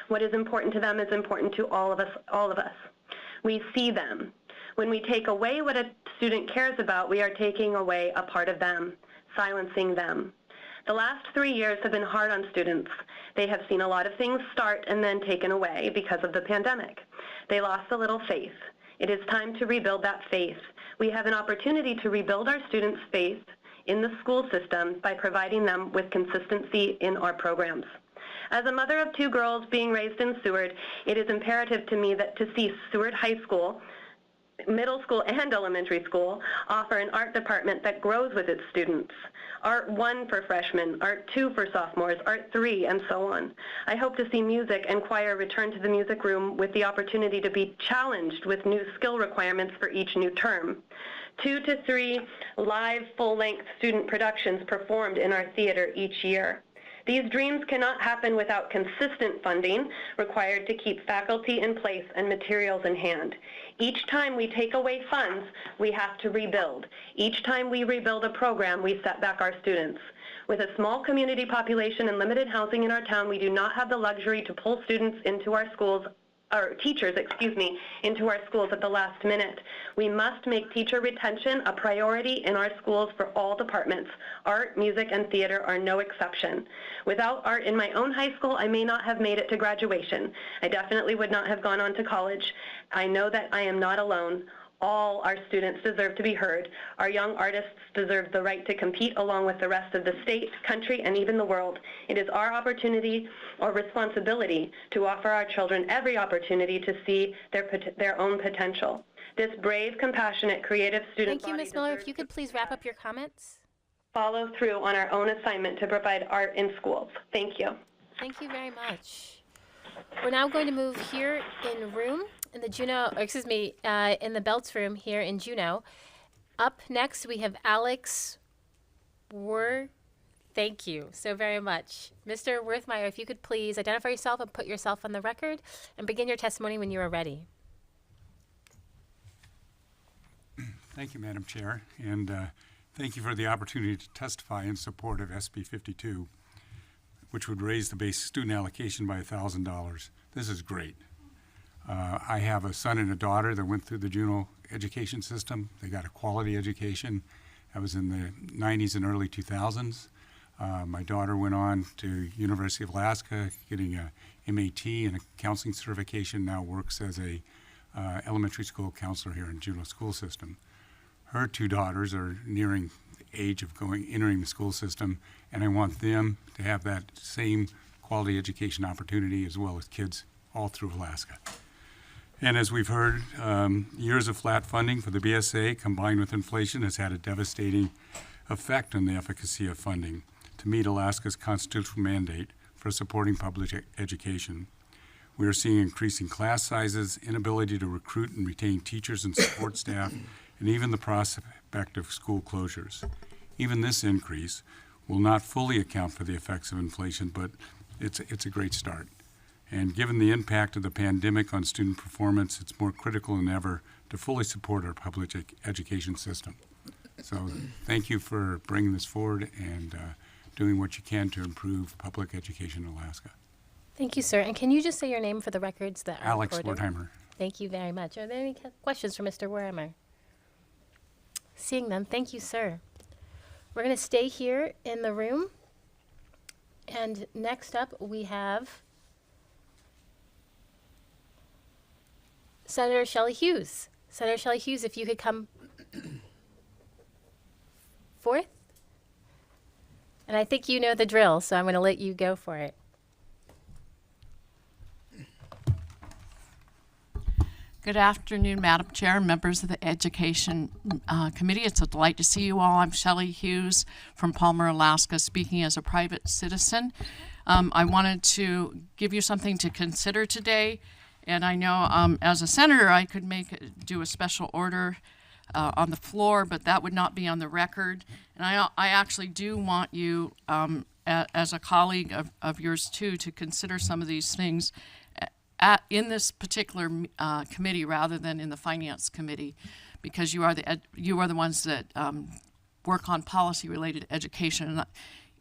What is important to them is important to all of us. We see them. When we take away what a student cares about, we are taking away a part of them, silencing them. The last 3 years have been hard on students. They have seen a lot of things start and then taken away because of the pandemic. They lost a little faith. It is time to rebuild that faith. We have an opportunity to rebuild our students' faith in the school system by providing them with consistency in our programs. As a mother of 2 girls being raised in Seward, it is imperative to me that to see Seward High School, middle school and elementary school, offer an art department that grows with its students. Art 1 for freshmen, Art 2 for sophomores, Art 3, and so on. I hope to see music and choir return to the music room with the opportunity to be challenged with new skill requirements for each new term. 2 to 3 live full-length student productions performed in our theater each year. These dreams cannot happen without consistent funding required to keep faculty in place and materials in hand. Each time we take away funds, we have to rebuild. Each time we rebuild a program, we set back our students. With a small community population and limited housing in our town, we do not have the luxury to pull students into our schools, or teachers, into our schools at the last minute. We must make teacher retention a priority in our schools for all departments. Art, music, and theater are no exception. Without art in my own high school, I may not have made it to graduation. I definitely would not have gone on to college. I know that I am not alone. All our students deserve to be heard. Our young artists deserve the right to compete along with the rest of the state, country, and even the world. It is our opportunity or responsibility to offer our children every opportunity to see their own potential. This brave, compassionate, creative student Thank you, Ms. Miller. If you could please wrap up your comments. Follow through on our own assignment to provide art in schools. Thank you. Thank you very much. We're now going to move here in room in the Juneau, in the Belts room here in Juneau. Up next, we have Alex Thank you so very much. Mr. Werthmeyer, if you could please identify yourself and put yourself on the record and begin your testimony when you are ready. Thank you, Madam Chair, and thank you for the opportunity to testify in support of SB52, which would raise the base student allocation by $1,000. This is great. I have a son and a daughter that went through the Juneau education system. They got a quality education. That was in the 90s and early 2000s. My daughter went on to University of Alaska, getting a MAT and a counseling certification, now works as a elementary school counselor here in Juneau school system. Her 2 daughters are nearing the age of entering the school system, and I want them to have that same quality education opportunity as well as kids all through Alaska. And as we've heard, years of flat funding for the BSA combined with inflation has had a devastating effect on the efficacy of funding to meet Alaska's constitutional mandate for supporting public education. We are seeing increasing class sizes, inability to recruit and retain teachers and support staff, and even the prospect of school closures. Even this increase will not fully account for the effects of inflation, but it's a great start. And given the impact of the pandemic on student performance, it's more critical than ever to fully support our public education system. So thank you for bringing this forward and doing what you can to improve public education in Alaska. Thank you, sir. And can you just say your name for the records that are Alex recorded? Wertheimer. Thank you very much. Are there any questions for Mr. Wertheimer? Seeing none, thank you, sir. We're going to stay here in the room. And next up, we have Senator Shelley Hughes. Senator Shelley Hughes, if you could come forth. And I think you know the drill, so I'm going to let you go for it. Good afternoon, Madam Chair, members of the Education Committee. It's a delight to see you all. I'm Shelley Hughes from Palmer, Alaska, speaking as a private citizen. I wanted to give you something to consider today. And I know as a senator, I could do a special order on the floor, but that would not be on the record. And I actually do want you, as a colleague of yours too, to consider some of these things in this particular committee rather than in the Finance Committee, because you are the ones that work on policy related to education. And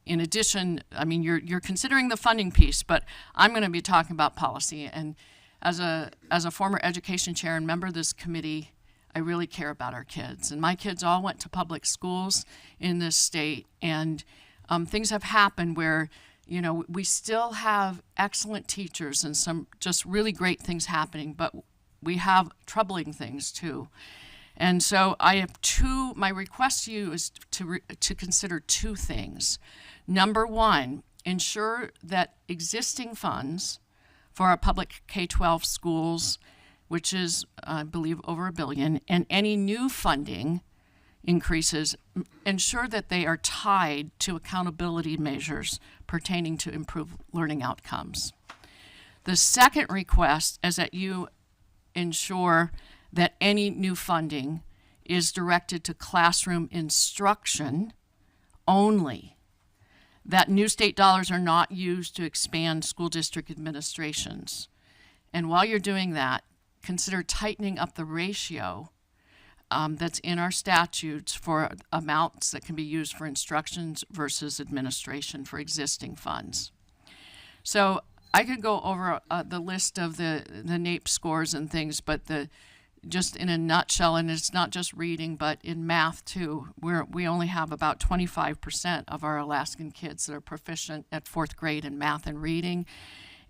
in addition, I mean, you're considering the funding piece, but I'm going to be talking about policy. And as a former education chair and member of this committee, I really care about our kids. And my kids all went to public schools in this state, and things have happened where, you know, we still have excellent teachers and some just really great things happening, but we have troubling things too. And so I have my request to you is to consider two things. Number one, ensure that existing funds for our public K-12 schools, which is, I believe, over $1 billion, and any new funding increases, ensure that they are tied to accountability measures pertaining to improved learning outcomes. The second request is that you ensure that any new funding is directed to classroom instruction only, that new state dollars are not used to expand school district administrations. And while you're doing that, consider tightening up the ratio that's in our statutes for amounts that can be used for instructions versus administration for existing funds. So I could go over the list of the NAEP scores and things, but just in a nutshell, and it's not just reading, but in math too, we only have about 25% of our Alaskan kids that are proficient at 4th grade in math and reading.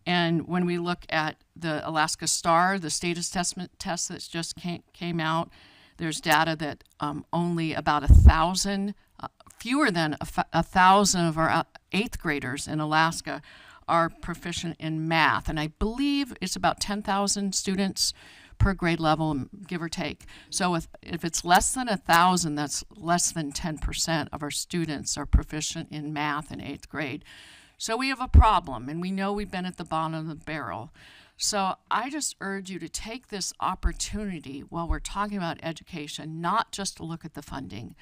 And when we look at the Alaska STAR, the state assessment test that just came out, there's data that only about 1,000, fewer than 1,000 of our 8th graders in Alaska are proficient in math. And I believe it's about 10,000 students per grade level, give or take. So if it's less than 1,000, that's less than 10% of our students are proficient in math in 8th grade. So we have a problem, and we know we've been at the bottom of the barrel. So I just urge you to take this opportunity while we're talking about education, not just to look at the funding,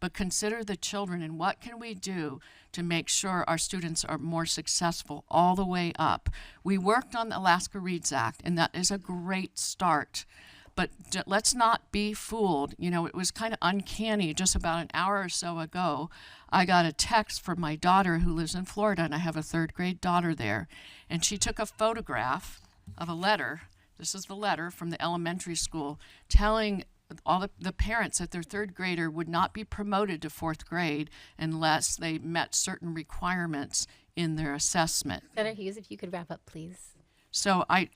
but consider the children and what can we do to make sure our students are more successful all the way up. We worked on the Alaska Reads Act, and that is a great start. But let's not be fooled. You know, it was kind of uncanny. Just about an hour or so ago, I got a text from my daughter who lives in Florida, and I have a 3rd grade daughter there. And she took a photograph of a letter. This is the letter from the elementary school telling all the parents that their 3rd grader would not be promoted to 4th grade unless they met certain requirements in their assessment. Senator Hughes, if you could wrap up, please. So I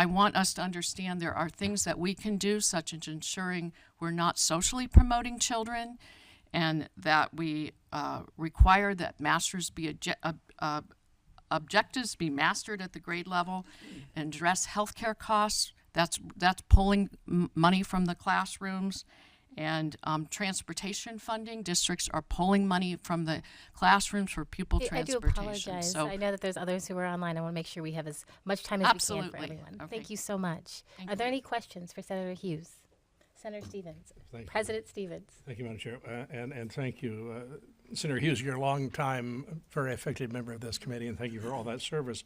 want us to understand there are things that we can do, such as ensuring we're not socially promoting children, and that we require that masters be objectives be mastered at the grade level, and address healthcare costs. That's pulling money from the classrooms, and transportation funding. Districts are pulling money from the classrooms for pupil transportation. I do apologize. So, I know that there's others who are online. I want to make sure we have as much time as we can for everyone. Okay. Thank you so much. Are there any questions for Senator Hughes? Senator Stevens. Thank you. President Stevens. Thank you, Madam Chair, and thank you, Senator Hughes, you're a long-time, very effective member of this committee, and thank you for all that service.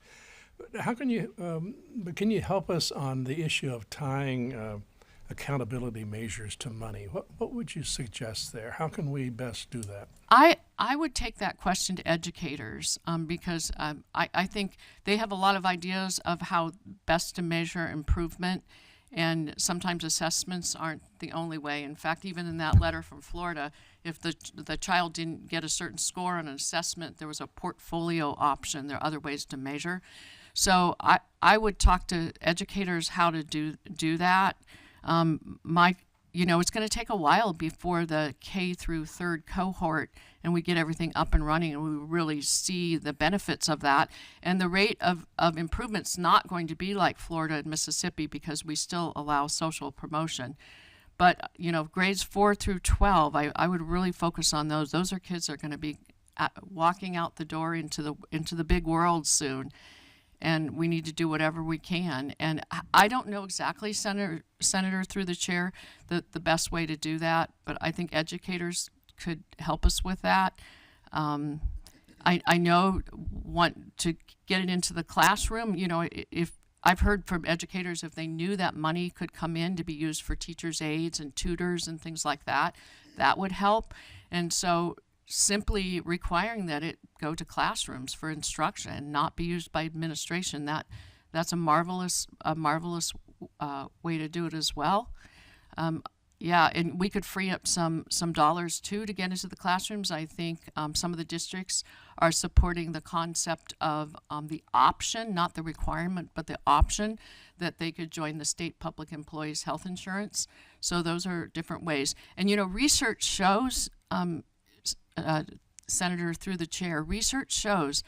But how can you help us on the issue of tying accountability measures to money? What would you suggest there? How can we best do that? I would take that question to educators because I think they have a lot of ideas of how best to measure improvement, and sometimes assessments aren't the only way. In fact, even in that letter from Florida, if the child didn't get a certain score on an assessment, there was a portfolio option. There are other ways to measure. So I would talk to educators how to do that. It's going to take a while before the K through 3rd cohort and we get everything up and running and we really see the benefits of that. And the rate of improvement's not going to be like Florida and Mississippi because we still allow social promotion. But, grades 4 through 12, I would really focus on those. Those are kids that are going to be walking out the door into the big world soon. And we need to do whatever we can. And I don't know exactly, Senator, through the chair, the best way to do that, but I think educators could help us with that. I know want to get it into the classroom. If I've heard from educators, if they knew that money could come in to be used for teachers' aides and tutors and things like that, that would help. And so simply requiring that it go to classrooms for instruction and not be used by administration, that's a marvelous way to do it as well. And we could free up some dollars too to get into the classrooms. I think some of the districts are supporting the concept of the option, not the requirement, but the option that they could join the state public employees health insurance. So those are different ways. And research shows, Senator, through the chair, research shows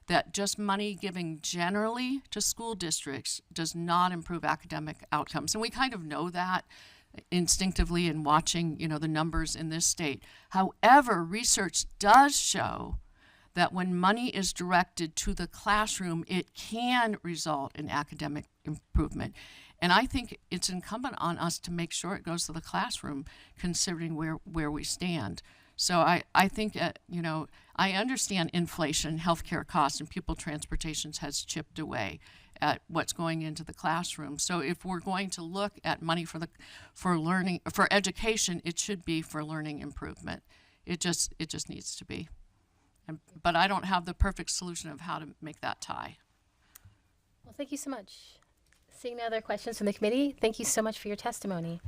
that just money giving generally to school districts does not improve academic outcomes. And we kind of know that instinctively in watching, the numbers in this state. However, research does show that when money is directed to the classroom, it can result in academic improvement. And I think it's incumbent on us to make sure it goes to the classroom, considering where we stand. So I think, I understand inflation, healthcare costs, and pupil transportation has chipped away at what's going into the classroom. So if we're going to look at money for education, it should be for learning improvement. It just needs to be. But I don't have the perfect solution of how to make that tie. Well, thank you so much. Seeing no other questions from the committee, thank you so much for your testimony.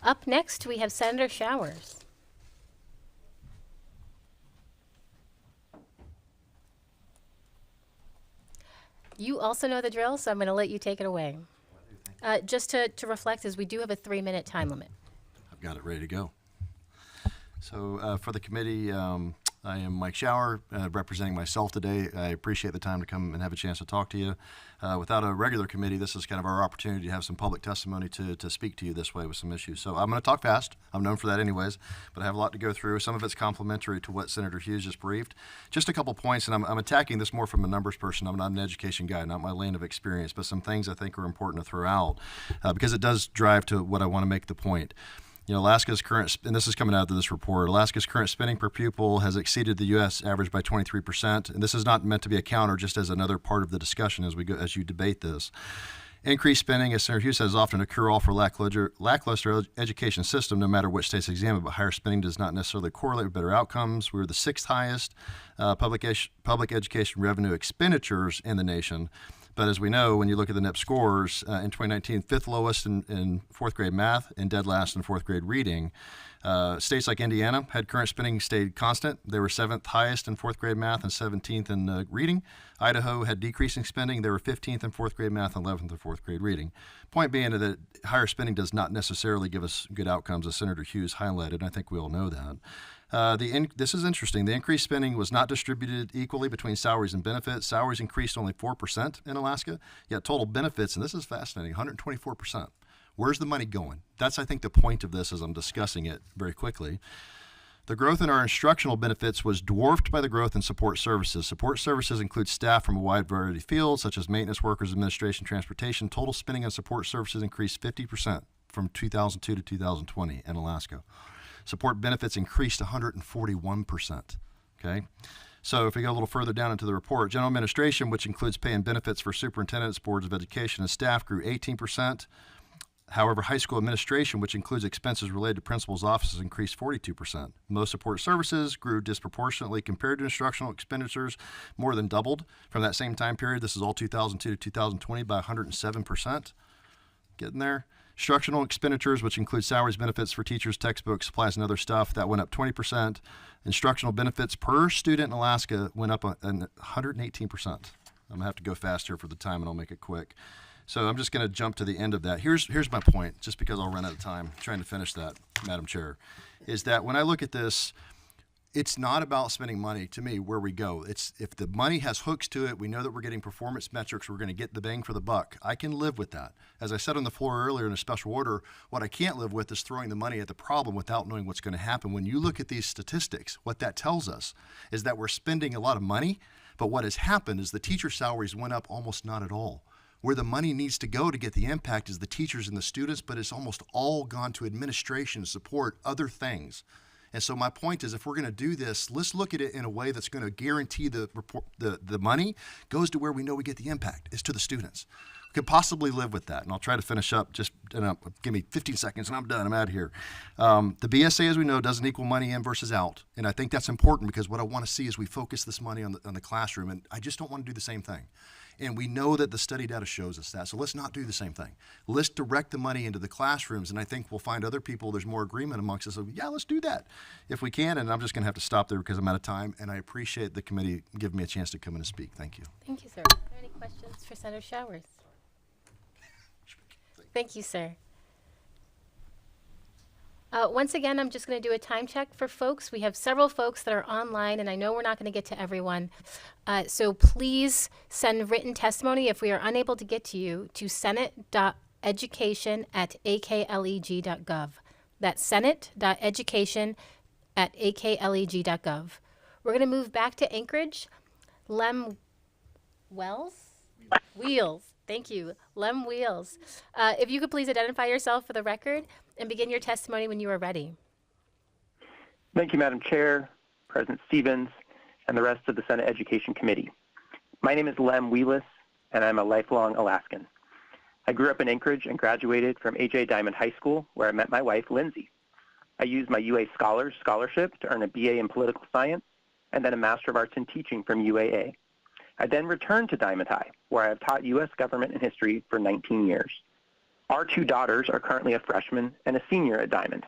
Up next, we have Senator Showers. You also know the drill, so I'm going to let you take it away. Just to reflect, as we do have a 3-minute time limit. I've got it ready to go. So for the committee, I am Mike Shower, representing myself today. I appreciate the time to come and have a chance to talk to you. Without a regular committee, this is kind of our opportunity to have some public testimony to speak to you this way with some issues. So I'm going to talk fast. I'm known for that anyways, but I have a lot to go through. Some of it's complementary to what Senator Hughes just briefed. Just a couple points, and I'm attacking this more from a numbers person. I'm not an education guy, not my lane of experience, but some things I think are important to throw out because it does drive to what I want to make the point. Alaska's current, and this is coming out of this report, Alaska's current spending per pupil has exceeded the U.S. average by 23%. And this is not meant to be a counter, just as another part of the discussion as you debate this. Increased spending, as Senator Hughes says, often a cure-all for lackluster education system, no matter which states examined, but higher spending does not necessarily correlate with better outcomes. We're the 6th highest public education revenue expenditures in the nation. But as we know, when you look at the NIP scores, in 2019, 5th lowest in 4th grade math and dead last in 4th grade reading. States like Indiana had current spending stayed constant. They were 7th highest in 4th grade math and 17th in reading. Idaho had decreasing spending. They were 15th in 4th grade math and 11th in 4th grade reading. Point being that higher spending does not necessarily give us good outcomes, as Senator Hughes highlighted, and I think we all know that. This is interesting. The increased spending was not distributed equally between salaries and benefits. Salaries increased only 4% in Alaska, yet total benefits, and this is fascinating, 124%. Where's the money going? That's, I think, the point of this as I'm discussing it very quickly. The growth in our instructional benefits was dwarfed by the growth in support services. Support services include staff from a wide variety of fields, such as maintenance workers, administration, transportation. Total spending on support services increased 50% from 2002 to 2020 in Alaska. Support benefits increased 141%. Okay. So if we go a little further down into the report, general administration, which includes pay and benefits for superintendents, boards of education, and staff, grew 18%. However, high school administration, which includes expenses related to principals' offices, increased 42%. Most support services grew disproportionately compared to instructional expenditures, more than doubled from that same time period. This is all 2002 to 2020 by 107%. Getting there. Instructional expenditures, which include salaries, benefits for teachers, textbooks, supplies, and other stuff, that went up 20%. Instructional benefits per student in Alaska went up 118%. I'm going to have to go fast here for the time, and I'll make it quick. So I'm just going to jump to the end of that. Here's my point, just because I'll run out of time trying to finish that, Madam Chair, is that when I look at this, it's not about spending money, to me, where we go. It's if the money has hooks to it, we know that we're getting performance metrics, we're going to get the bang for the buck. I can live with that. As I said on the floor earlier in a special order, what I can't live with is throwing the money at the problem without knowing what's going to happen. When you look at these statistics, what that tells us is that we're spending a lot of money, but what has happened is the teacher salaries went up almost not at all. Where the money needs to go to get the impact is the teachers and the students, but it's almost all gone to administration, support, other things. And so my point is, if we're going to do this, let's look at it in a way that's going to guarantee the money goes to where we know we get the impact, is to the students. We could possibly live with that. And I'll try to finish up. Just give me 15 seconds and I'm done. I'm out of here. The BSA, as we know, doesn't equal money in versus out. And I think that's important because what I want to see is we focus this money on the classroom. And I just don't want to do the same thing. And we know that the study data shows us that. So let's not do the same thing. Let's direct the money into the classrooms. And I think we'll find other people, there's more agreement amongst us. So yeah, let's do that if we can. And I'm just going to have to stop there because I'm out of time. And I appreciate the committee giving me a chance to come in and speak. Thank you. Thank you, sir. Are there any questions for Senator Showers? Thank you, sir. Once again, I'm just going to do a time check for folks. We have several folks that are online, and I know we're not going to get to everyone. So please send written testimony if we are unable to get to you to senate.education@akleg.gov. That's senate.education@akleg.gov. We're going to move back to Anchorage. Lem Wheels. Thank you. Lem Wheels. If you could please identify yourself for the record and begin your testimony when you are ready. Thank you, Madam Chair, President Stevens, and the rest of the Senate Education Committee. My name is Lem Wheelis, and I'm a lifelong Alaskan. I grew up in Anchorage and graduated from A.J. Diamond High School, where I met my wife, Lindsay. I used my UA Scholars Scholarship to earn a BA in Political Science and then a Master of Arts in Teaching from UAA. I then returned to Diamond High, where I have taught U.S. government and history for 19 years. Our two daughters are currently a freshman and a senior at Diamond.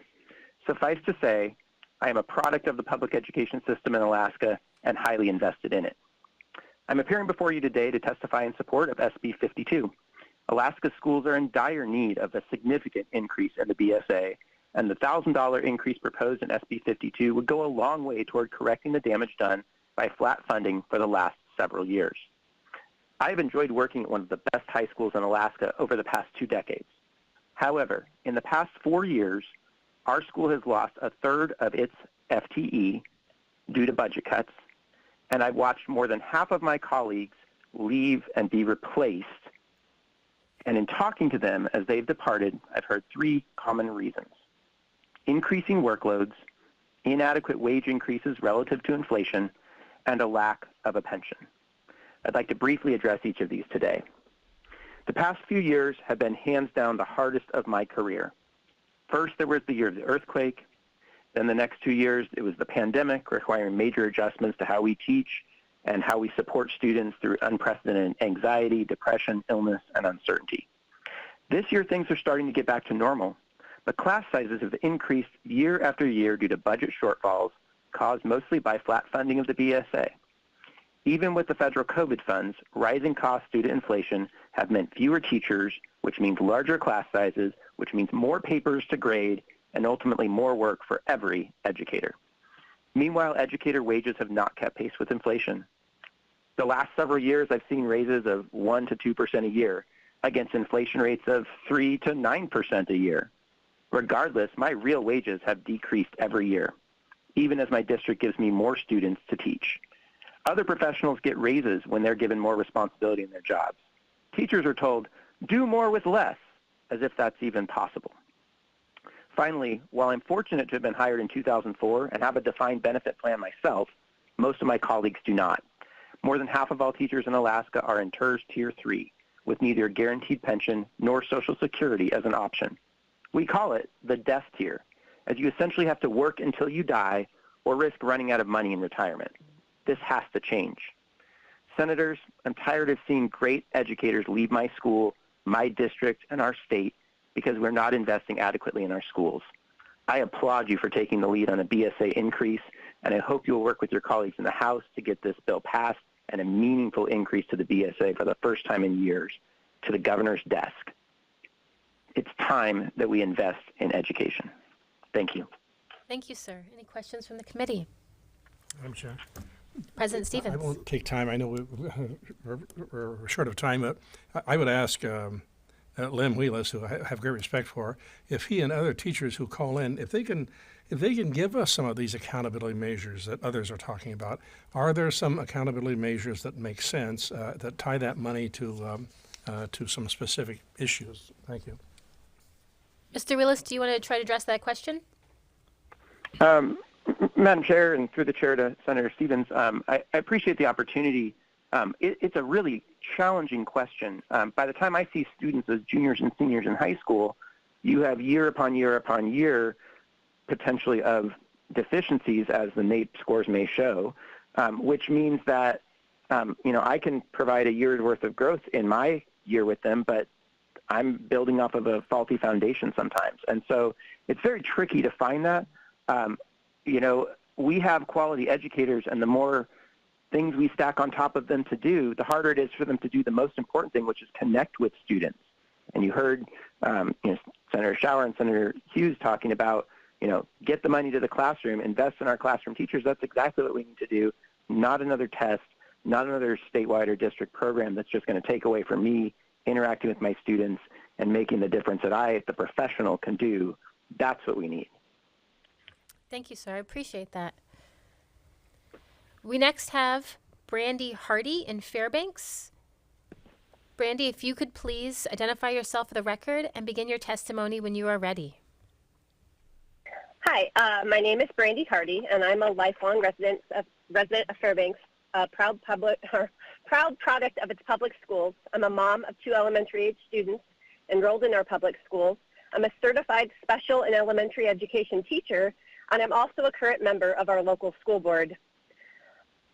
Suffice to say, I am a product of the public education system in Alaska and highly invested in it. I'm appearing before you today to testify in support of SB52. Alaska schools are in dire need of a significant increase in the BSA, and the $1,000 increase proposed in SB52 would go a long way toward correcting the damage done by flat funding for the last several years. I've enjoyed working at one of the best high schools in Alaska over the past 2 decades. However, in the past 4 years, our school has lost a third of its FTE due to budget cuts, and I've watched more than half of my colleagues leave and be replaced. And in talking to them as they've departed, I've heard 3 common reasons: increasing workloads, inadequate wage increases relative to inflation, and a lack of a pension. I'd like to briefly address each of these today. The past few years have been hands down the hardest of my career. First, there was the year of the earthquake. Then the next 2 years, it was the pandemic, requiring major adjustments to how we teach and how we support students through unprecedented anxiety, depression, illness, and uncertainty. This year, things are starting to get back to normal, but class sizes have increased year after year due to budget shortfalls caused mostly by flat funding of the BSA. Even with the federal COVID funds, rising costs due to inflation have meant fewer teachers, which means larger class sizes, which means more papers to grade, and ultimately more work for every educator. Meanwhile, educator wages have not kept pace with inflation. The last several years, I've seen raises of 1 to 2% a year against inflation rates of 3 to 9% a year. Regardless, my real wages have decreased every year, even as my district gives me more students to teach. Other professionals get raises when they're given more responsibility in their jobs. Teachers are told, do more with less, as if that's even possible. Finally, while I'm fortunate to have been hired in 2004 and have a defined benefit plan myself, Most of my colleagues do not. More than half of all teachers in Alaska are in TERS Tier 3, with neither guaranteed pension nor Social Security as an option. We call it the death tier, as you essentially have to work until you die or risk running out of money in retirement. This has to change. Senators, I'm tired of seeing great educators leave my school, my district, and our state because we're not investing adequately in our schools. I applaud you for taking the lead on a BSA increase, and I hope you'll work with your colleagues in the House to get this bill passed and a meaningful increase to the BSA for the first time in years to the governor's desk. It's time that we invest in education. Thank you. Thank you, sir. Any questions from the committee? Madam Chair. President Stevens. I won't take time. I know we're short of time, but I would ask Lem Wheelis, who I have great respect for, if he and other teachers who call in, if they can give us some of these accountability measures that others are talking about. Are there some accountability measures that make sense that tie that money to some specific issues? Thank you. Mr. Wheelis, do you want to try to address that question? Madam Chair, and through the chair to Senator Stevens, I appreciate the opportunity. It's a really challenging question. By the time I see students as juniors and seniors in high school, you have year upon year upon year potentially of deficiencies, as the NAEP scores may show, which means that I can provide a year's worth of growth in my year with them, but I'm building off of a faulty foundation sometimes. And so it's very tricky to find that. We have quality educators, and the more things we stack on top of them to do, the harder it is for them to do the most important thing, which is connect with students. And you heard Senator Schauer and Senator Hughes talking about, get the money to the classroom, invest in our classroom teachers. That's exactly what we need to do, not another test, not another statewide or district program that's just going to take away from me interacting with my students and making the difference that I, the professional, can do. That's what we need. Thank you, sir. I appreciate that. We next have Brandy Hardy in Fairbanks. Brandy, if you could please identify yourself for the record and begin your testimony when you are ready. Hi, my name is Brandy Hardy, and I'm a lifelong resident of Fairbanks, a proud product of its public schools. I'm a mom of 2 elementary-age students enrolled in our public schools. I'm a certified special and elementary education teacher, and I'm also a current member of our local school board.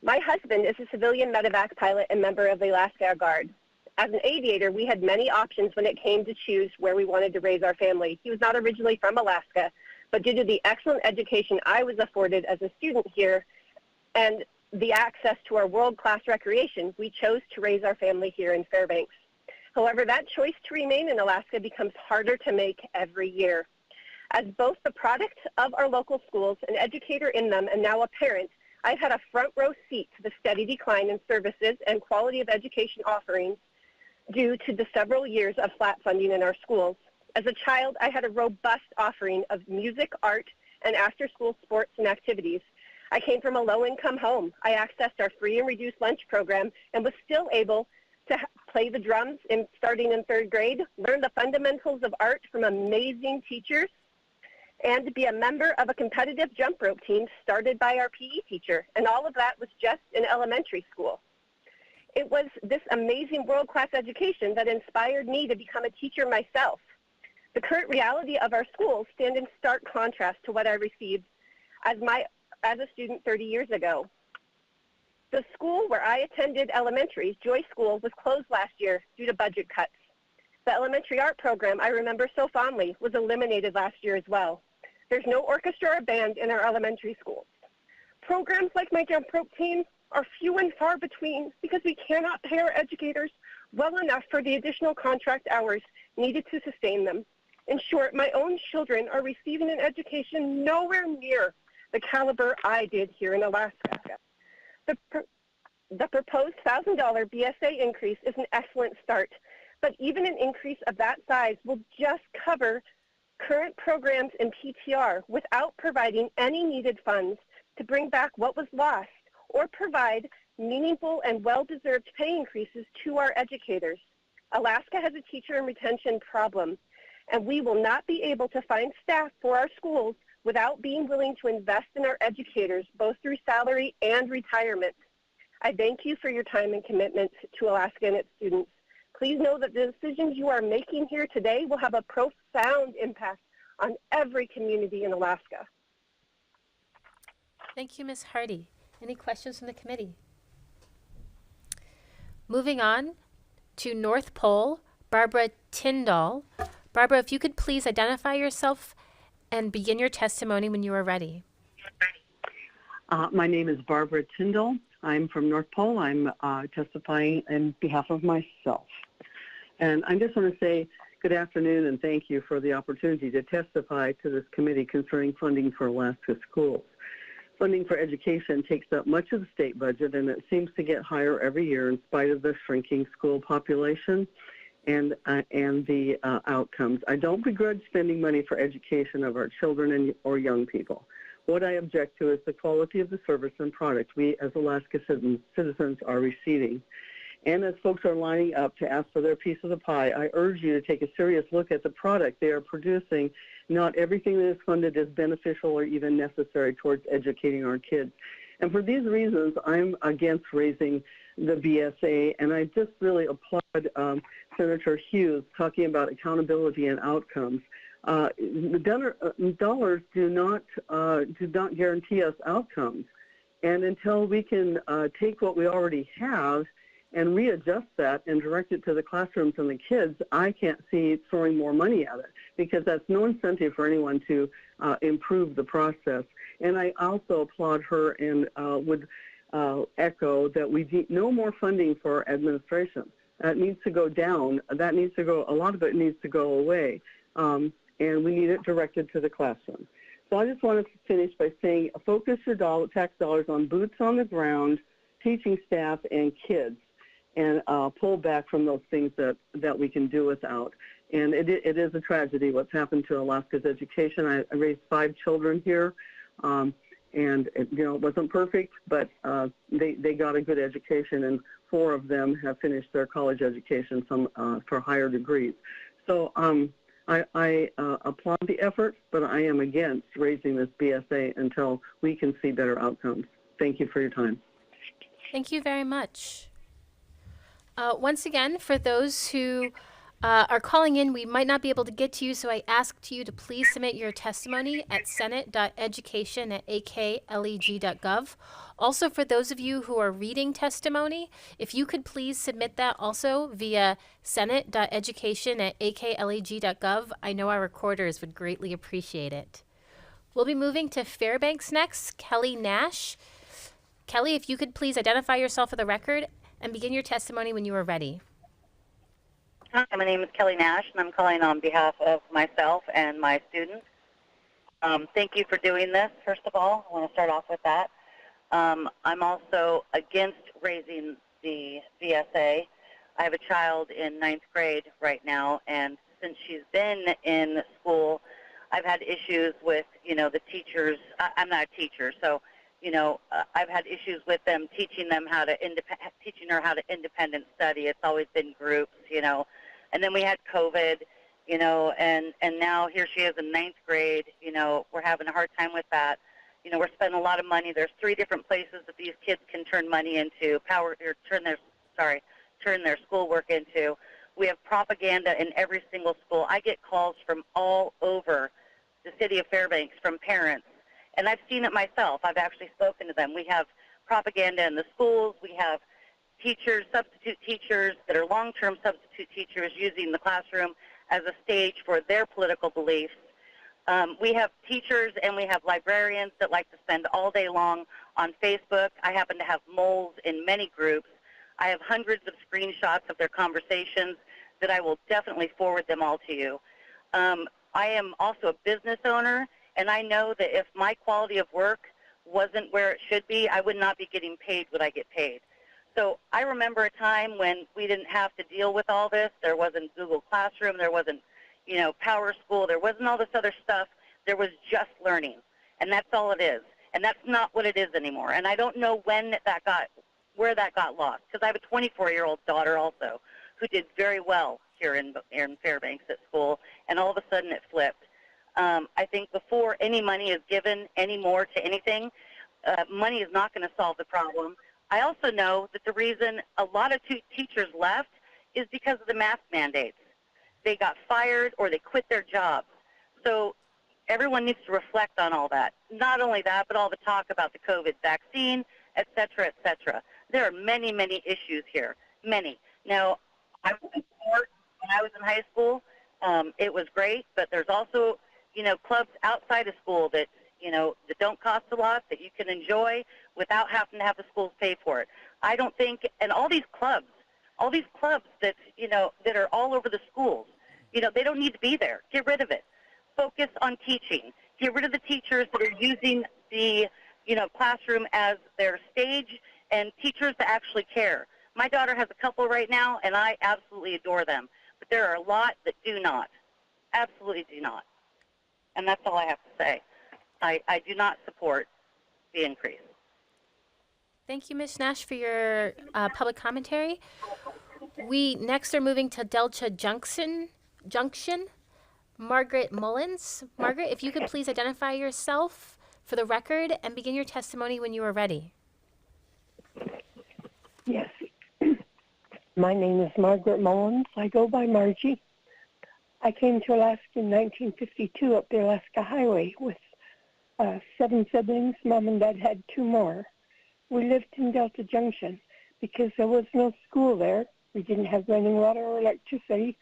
My husband is a civilian medevac pilot and member of the Alaska Air Guard. As an aviator, we had many options when it came to choose where we wanted to raise our family. He was not originally from Alaska, but due to the excellent education I was afforded as a student here and the access to our world-class recreation, we chose to raise our family here in Fairbanks. However, that choice to remain in Alaska becomes harder to make every year. As both the product of our local schools, an educator in them, and now a parent, I've had a front row seat to the steady decline in services and quality of education offerings due to the several years of flat funding in our schools. As a child, I had a robust offering of music, art, and after-school sports and activities. I came from a low-income home. I accessed our free and reduced lunch program and was still able to play the drums starting in 3rd grade, learn the fundamentals of art from amazing teachers, and be a member of a competitive jump rope team started by our PE teacher. And all of that was just in elementary school. It was this amazing world-class education that inspired me to become a teacher myself. The current reality of our schools stand in stark contrast to what I received as a student 30 years ago. The school where I attended elementary, Joy School, was closed last year due to budget cuts. The elementary art program I remember so fondly was eliminated last year as well. There's no orchestra or band in our elementary schools. Programs like my jump rope team are few and far between because we cannot pay our educators well enough for the additional contract hours needed to sustain them. In short, my own children are receiving an education nowhere near the caliber I did here in Alaska. The proposed $1,000 BSA increase is an excellent start, but even an increase of that size will just cover current programs in PTR without providing any needed funds to bring back what was lost or provide meaningful and well-deserved pay increases to our educators. Alaska has a teacher and retention problem, and we will not be able to find staff for our schools without being willing to invest in our educators, both through salary and retirement. I thank you for your time and commitment to Alaska and its students. Please know that the decisions you are making here today will have a profound impact on every community in Alaska. Thank you, Ms. Hardy. Any questions from the committee? Moving on to North Pole, Barbara Tyndall. Barbara, if you could please identify yourself and begin your testimony when you are ready. My name is Barbara Tyndall. I'm from North Pole. I'm testifying on behalf of myself. And I just want to say good afternoon and thank you for the opportunity to testify to this committee concerning funding for Alaska schools. Funding for education takes up much of the state budget, and it seems to get higher every year in spite of the shrinking school population and the outcomes. I don't begrudge spending money for education of our children or young people. What I object to is the quality of the service and product we as Alaska citizens are receiving. And as folks are lining up to ask for their piece of the pie, I urge you to take a serious look at the product they are producing. Not everything that is funded is beneficial or even necessary towards educating our kids. And for these reasons, I'm against raising the BSA, and I just really applaud Senator Hughes talking about accountability and outcomes. The dollars do not guarantee us outcomes, and until we can take what we already have and readjust that and direct it to the classrooms and the kids, I can't see throwing more money at it, because that's no incentive for anyone to improve the process. And I also applaud her and would echo that we need no more funding for administration. That needs to go down. That needs to go, a lot of it needs to go away. And we need it directed to the classroom. So I just wanted to finish by saying, focus your tax dollars on boots on the ground, teaching staff, and kids, and pull back from those things that we can do without. And it is a tragedy what's happened to Alaska's education. I raised 5 children here, and it wasn't perfect, but they got a good education, and 4 of them have finished their college education, some for higher degrees. So I applaud the effort, but I am against raising this BSA until we can see better outcomes. Thank you for your time. Thank you very much. Once again, for those who are calling in, we might not be able to get to you, so I ask you to please submit your testimony at senate.education@akleg.gov. Also, for those of you who are reading testimony, if you could please submit that also via senate.education@akleg.gov. I know our recorders would greatly appreciate it. We'll be moving to Fairbanks next. Kelly Nash. Kelly, if you could please identify yourself for the record and begin your testimony when you are ready. Hi, my name is Kelly Nash, and I'm calling on behalf of myself and my students. Thank you for doing this, first of all. I want to start off with that. I'm also against raising the VSA. I have a child in 9th grade right now, and since she's been in school, I've had issues with, the teachers. I'm not a teacher, so I've had issues with them teaching her how to independent study. It's always been groups, and then we had COVID, and now here she is in 9th grade. We're having a hard time with that. We're spending a lot of money. There's 3 different places that these kids can turn money into, turn their schoolwork into. We have propaganda in every single school. I get calls from all over the city of Fairbanks from parents. And I've seen it myself. I've actually spoken to them. We have propaganda in the schools. We have teachers, substitute teachers that are long-term substitute teachers using the classroom as a stage for their political beliefs. We have teachers and we have librarians that like to spend all day long on Facebook. I happen to have moles in many groups. I have hundreds of screenshots of their conversations that I will definitely forward them all to you. I am also a business owner, and I know that if my quality of work wasn't where it should be, I would not be getting paid what I get paid. So I remember a time when we didn't have to deal with all this. There wasn't Google Classroom. There wasn't, Power School. There wasn't all this other stuff. There was just learning, and that's all it is. And that's not what it is anymore. And I don't know where that got lost, because I have a 24-year-old daughter also who did very well here in Fairbanks at school, and all of a sudden it flipped. I think before any money is given anymore to anything, money is not going to solve the problem. I also know that the reason a lot of teachers left is because of the mask mandates. They got fired or they quit their jobs. So everyone needs to reflect on all that. Not only that, but all the talk about the COVID vaccine, et cetera, et cetera. There are many, many issues here, many. Now, I was in sport when I was in high school. It was great, but there's also, clubs outside of school that, that don't cost a lot, that you can enjoy without having to have the schools pay for it. I don't think, and all these clubs that, that are all over the schools, they don't need to be there. Get rid of it. Focus on teaching. Get rid of the teachers that are using the, classroom as their stage, and teachers that actually care. My daughter has a couple right now, and I absolutely adore them. But there are a lot that do not. Absolutely do not. And that's all I have to say. I do not support the increase. Thank you, Ms. Nash, for your public commentary. We next are moving to Delta Junction. Margaret Mullins. Margaret, if you could please identify yourself for the record and begin your testimony when you are ready. Yes. My name is Margaret Mullins. I go by Margie. I came to Alaska in 1952 up the Alaska Highway with 7 siblings. Mom and Dad had 2 more. We lived in Delta Junction because there was no school there. We didn't have running water or electricity.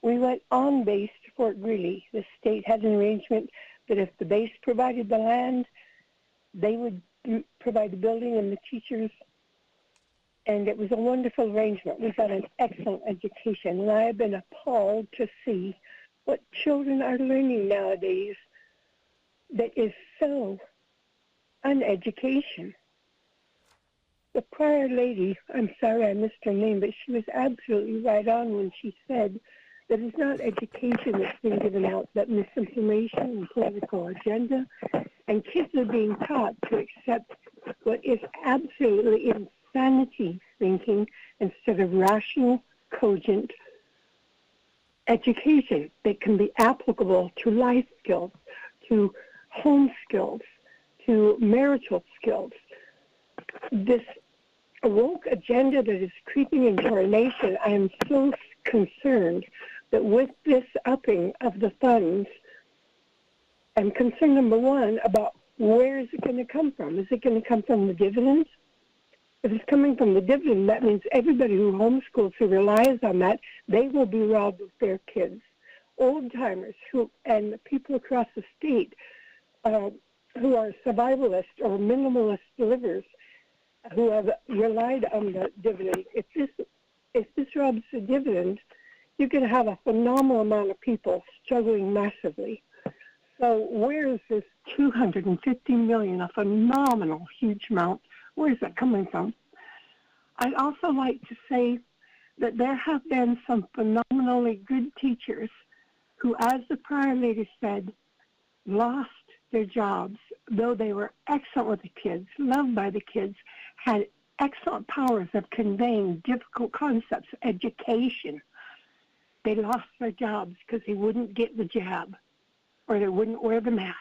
We went on base to Fort Greely. The state had an arrangement that if the base provided the land, they would provide the building and the teachers. And it was a wonderful arrangement. We got an excellent education. And I have been appalled to see what children are learning nowadays that is so uneducation. The prior lady, I'm sorry I missed her name, but she was absolutely right on when she said that it's not education that's being given out, but misinformation and political agenda. And kids are being taught to accept what is absolutely insanity thinking instead of rational, cogent education that can be applicable to life skills, to home skills, to marital skills. This woke agenda that is creeping into our nation, I am so concerned that with this upping of the funds, I'm concerned, number one, about where is it going to come from? Is it going to come from the dividends? If it's coming from the dividend, that means everybody who homeschools, who relies on that, they will be robbed of their kids. Old-timers and people across the state who are survivalist or minimalist livers who have relied on the dividend. If this robs the dividend, you're going to have a phenomenal amount of people struggling massively. So where is this $250 million, a phenomenal, huge amount? Where is that coming from? I'd also like to say that there have been some phenomenally good teachers who, as the prior lady said, lost their jobs, though they were excellent with the kids, loved by the kids, had excellent powers of conveying difficult concepts, education. They lost their jobs because they wouldn't get the jab or they wouldn't wear the mask.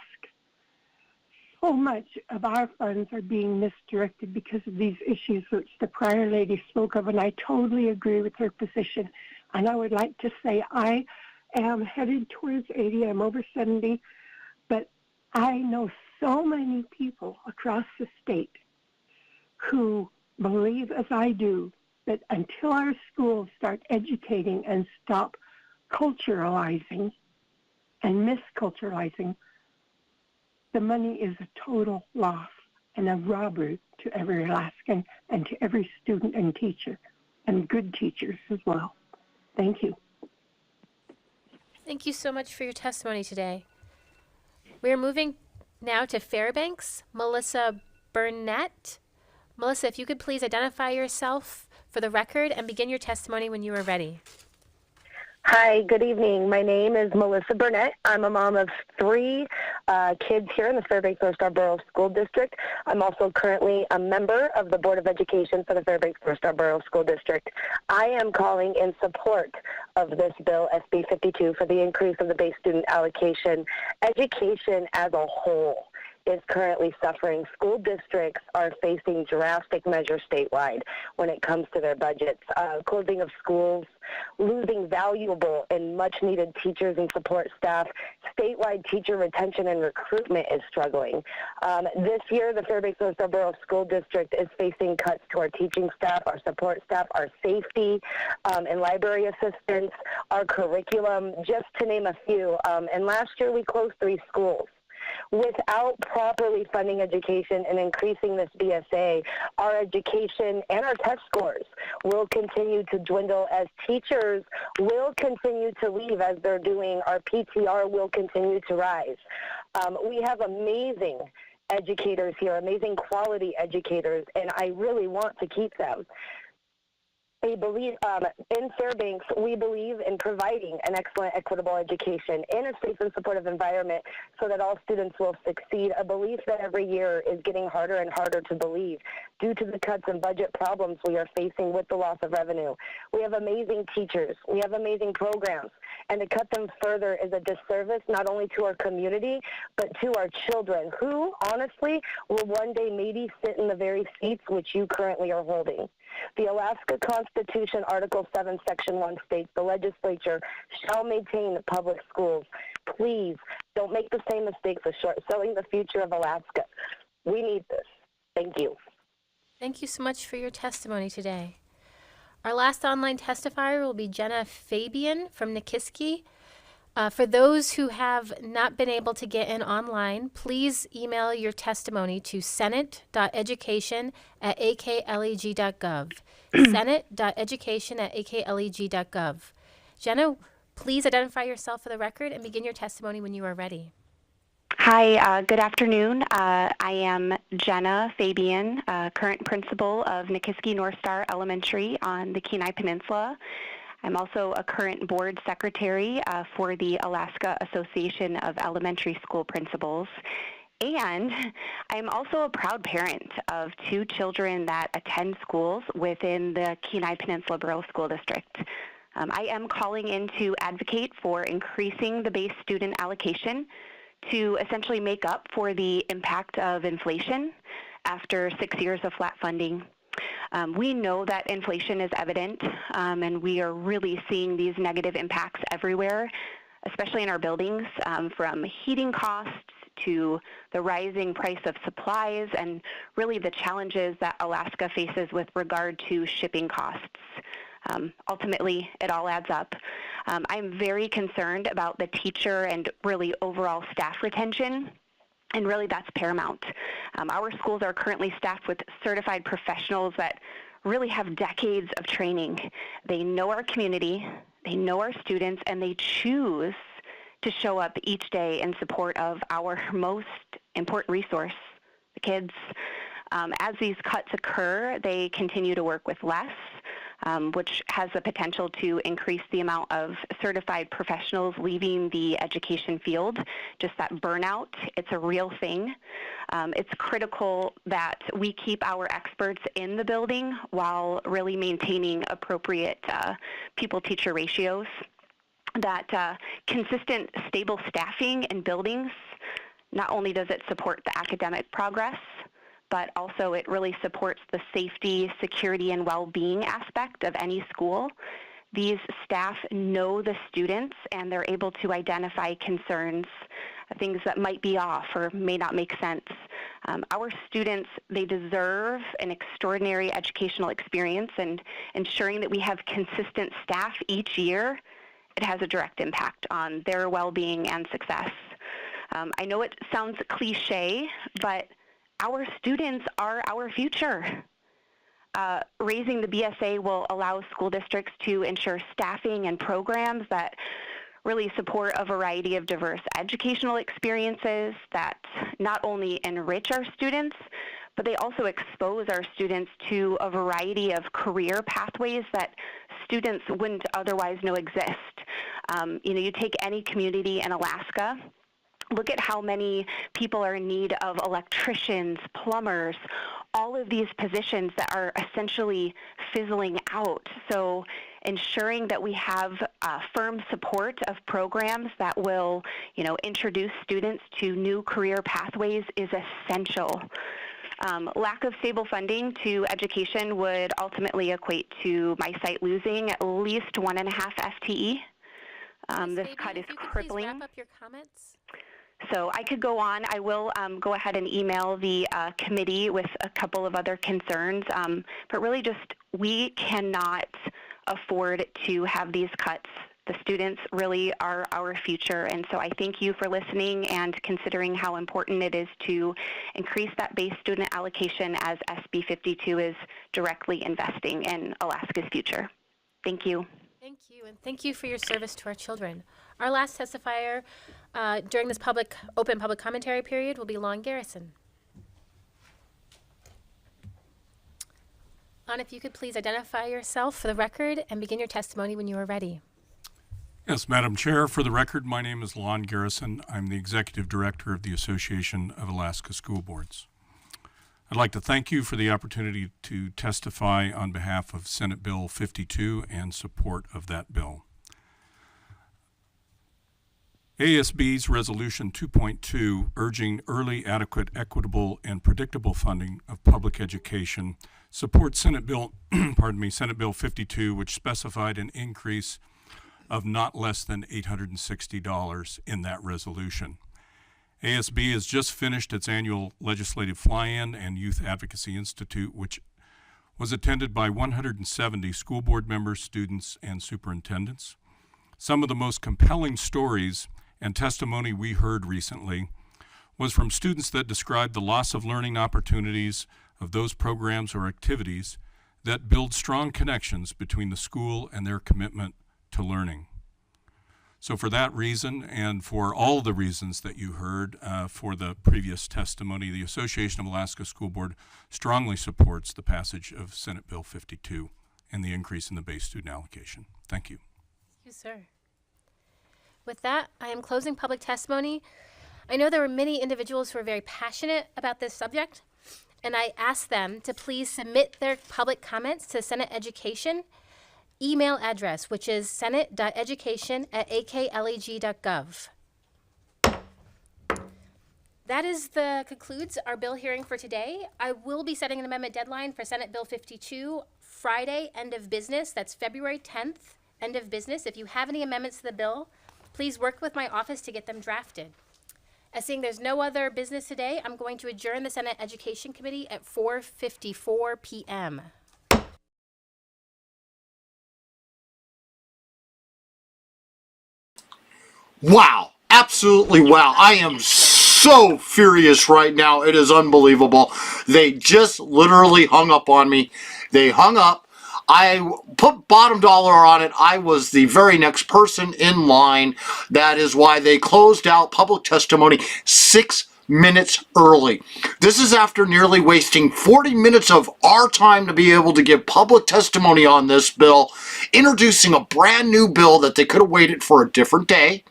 So much of our funds are being misdirected because of these issues which the prior lady spoke of, and I totally agree with her position. And I would like to say I am headed towards 80. I'm over 70, but I know so many people across the state who believe, as I do, that until our schools start educating and stop culturalizing and misculturalizing, the money is a total loss and a robbery to every Alaskan and to every student and teacher, and good teachers as well. Thank you. Thank you so much for your testimony today. We are moving now to Fairbanks. Melissa Burnett. Melissa, if you could please identify yourself for the record and begin your testimony when you are ready. Hi, good evening. My name is Melissa Burnett. I'm a mom of 3 kids here in the Fairbanks-Northstar Borough School District. I'm also currently a member of the Board of Education for the Fairbanks-Northstar Borough School District. I am calling in support of this bill, SB52, for the increase of the base student allocation, education as a whole is currently suffering. School districts are facing drastic measures statewide when it comes to their budgets. Closing of schools, losing valuable and much-needed teachers and support staff. Statewide teacher retention and recruitment is struggling. This year, the Fairbanks-Northstar Borough School District is facing cuts to our teaching staff, our support staff, our safety, and library assistants, our curriculum, just to name a few. And last year, we closed 3 schools. Without properly funding education and increasing this BSA, our education and our test scores will continue to dwindle as teachers will continue to leave as they're doing. Our PTR will continue to rise. We have amazing educators here, amazing quality educators, and I really want to keep them. We believe, in Fairbanks, we believe in providing an excellent, equitable education in a safe and supportive environment so that all students will succeed, a belief that every year is getting harder and harder to believe due to the cuts and budget problems we are facing with the loss of revenue. We have amazing teachers. We have amazing programs. And to cut them further is a disservice not only to our community, but to our children, who, honestly, will one day maybe sit in the very seats which you currently are holding. The Alaska Constitution, Article 7, Section 1 states, the legislature shall maintain the public schools. Please don't make the same mistakes of short-selling the future of Alaska. We need this. Thank you. Thank you so much for your testimony today. Our last online testifier will be Jenna Fabian from Nikiski. For those who have not been able to get in online, please email your testimony to senate.education@akleg.gov. senate.education@akleg.gov. Jenna, please identify yourself for the record and begin your testimony when you are ready. Hi, good afternoon. I am Jenna Fabian, current principal of Nikiski Northstar Elementary on the Kenai Peninsula. I'm also a current board secretary for the Alaska Association of Elementary School Principals. And I'm also a proud parent of 2 children that attend schools within the Kenai Peninsula Borough School District. I am calling in to advocate for increasing the base student allocation to essentially make up for the impact of inflation after 6 years of flat funding. We know that inflation is evident, and we are really seeing these negative impacts everywhere, especially in our buildings, from heating costs to the rising price of supplies and really the challenges that Alaska faces with regard to shipping costs. Ultimately, it all adds up. I'm very concerned about the teacher and really overall staff retention. And really, that's paramount. Our schools are currently staffed with certified professionals that really have decades of training. They know our community, they know our students, and they choose to show up each day in support of our most important resource, the kids. As these cuts occur, they continue to work with less, which has the potential to increase the amount of certified professionals leaving the education field. Just that burnout, it's a real thing. It's critical that we keep our experts in the building while really maintaining appropriate pupil-teacher ratios. That consistent, stable staffing in buildings, not only does it support the academic progress, but also it really supports the safety, security, and well-being aspect of any school. These staff know the students, and they're able to identify concerns, things that might be off or may not make sense. Our students, they deserve an extraordinary educational experience, and ensuring that we have consistent staff each year, it has a direct impact on their well-being and success. I know it sounds cliche, but our students are our future. Raising the BSA will allow school districts to ensure staffing and programs that really support a variety of diverse educational experiences that not only enrich our students, but they also expose our students to a variety of career pathways that students wouldn't otherwise know exist. You take any community in Alaska, look at how many people are in need of electricians, plumbers, all of these positions that are essentially fizzling out. So ensuring that we have firm support of programs that will, introduce students to new career pathways is essential. Lack of stable funding to education would ultimately equate to my site losing at least 1.5 FTE. This cut is crippling. Please wrap up your comments. So I could go on. I will go ahead and email the committee with a couple of other concerns, but really just we cannot afford to have these cuts. The students really are our future, and so I thank you for listening and considering how important it is to increase that base student allocation as SB52 is directly investing in Alaska's future. Thank you. Thank you, and thank you for your service to our children. Our last testifier during this open public commentary period will be Lon Garrison. Lon, if you could please identify yourself for the record and begin your testimony when you are ready. Yes, Madam Chair, for the record, my name is Lon Garrison. I'm the Executive Director of the Association of Alaska School Boards. I'd like to thank you for the opportunity to testify on behalf of Senate Bill 52 and support of that bill. ASB's Resolution 2.2, urging early, adequate, equitable, and predictable funding of public education, supports Senate Bill, Senate Bill 52, which specified an increase of not less than $860 in that resolution. ASB has just finished its annual legislative fly-in and Youth Advocacy Institute, which was attended by 170 school board members, students, and superintendents. Some of the most compelling stories and testimony we heard recently was from students that described the loss of learning opportunities of those programs or activities that build strong connections between the school and their commitment to learning. So for that reason, and for all the reasons that you heard for the previous testimony, the Association of Alaska School Board strongly supports the passage of Senate Bill 52 and the increase in the base student allocation. Thank you. Thank you, sir. With that, I am closing public testimony. I know there were many individuals who are very passionate about this subject, and I asked them to please submit their public comments to Senate Education email address, which is senate.education@akleg.gov. That concludes our bill hearing for today. I will be setting an amendment deadline for Senate Bill 52 Friday, end of business. That's February 10th, end of business. If you have any amendments to the bill, please work with my office to get them drafted. As seeing there's no other business today, I'm going to adjourn the Senate Education Committee at 4:54 p.m. Wow, absolutely wow. I am so furious right now. It is unbelievable. They just literally hung up on me. They hung up. I put bottom dollar on it. I was the very next person in line. That is why they closed out public testimony 6 minutes early. This is after nearly wasting 40 minutes of our time to be able to give public testimony on this bill, introducing a brand new bill that they could have waited for a different day,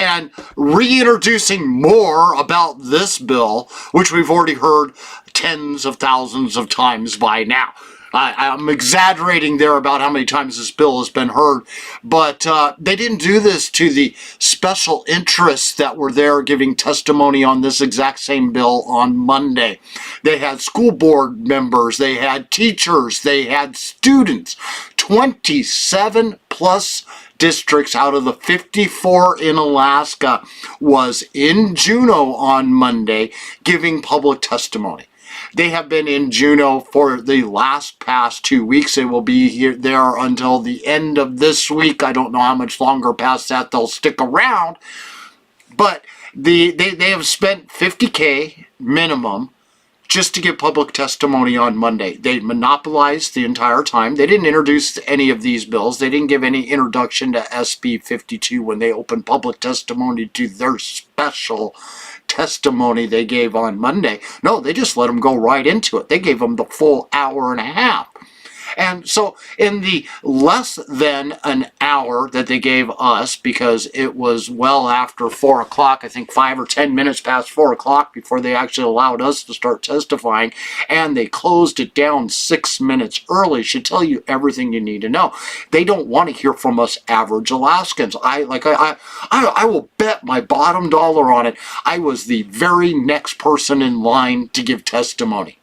and reintroducing more about this bill, which we've already heard tens of thousands of times by now. I'm exaggerating there about how many times this bill has been heard, but they didn't do this to the special interests that were there giving testimony on this exact same bill on Monday. They had school board members, they had teachers, they had students, 27 plus districts out of the 54 in Alaska was in Juneau on Monday giving public testimony. They have been in Juneau for the past 2 weeks. They will be there until the end of this week. I don't know how much longer past that they'll stick around. But they have spent $50K minimum just to give public testimony on Monday. They monopolized the entire time. They didn't introduce any of these bills. They didn't give any introduction to SB52 when they opened public testimony to their special testimony they gave on Monday. No, they just let them go right into it. They gave them the full hour and a half. And so in the less than an hour that they gave us, because it was well after 4 o'clock, I think 5 or 10 minutes past 4 o'clock before they actually allowed us to start testifying, and they closed it down 6 minutes early, should tell you everything you need to know. They don't want to hear from us average Alaskans. I will bet my bottom dollar on it, I was the very next person in line to give testimony.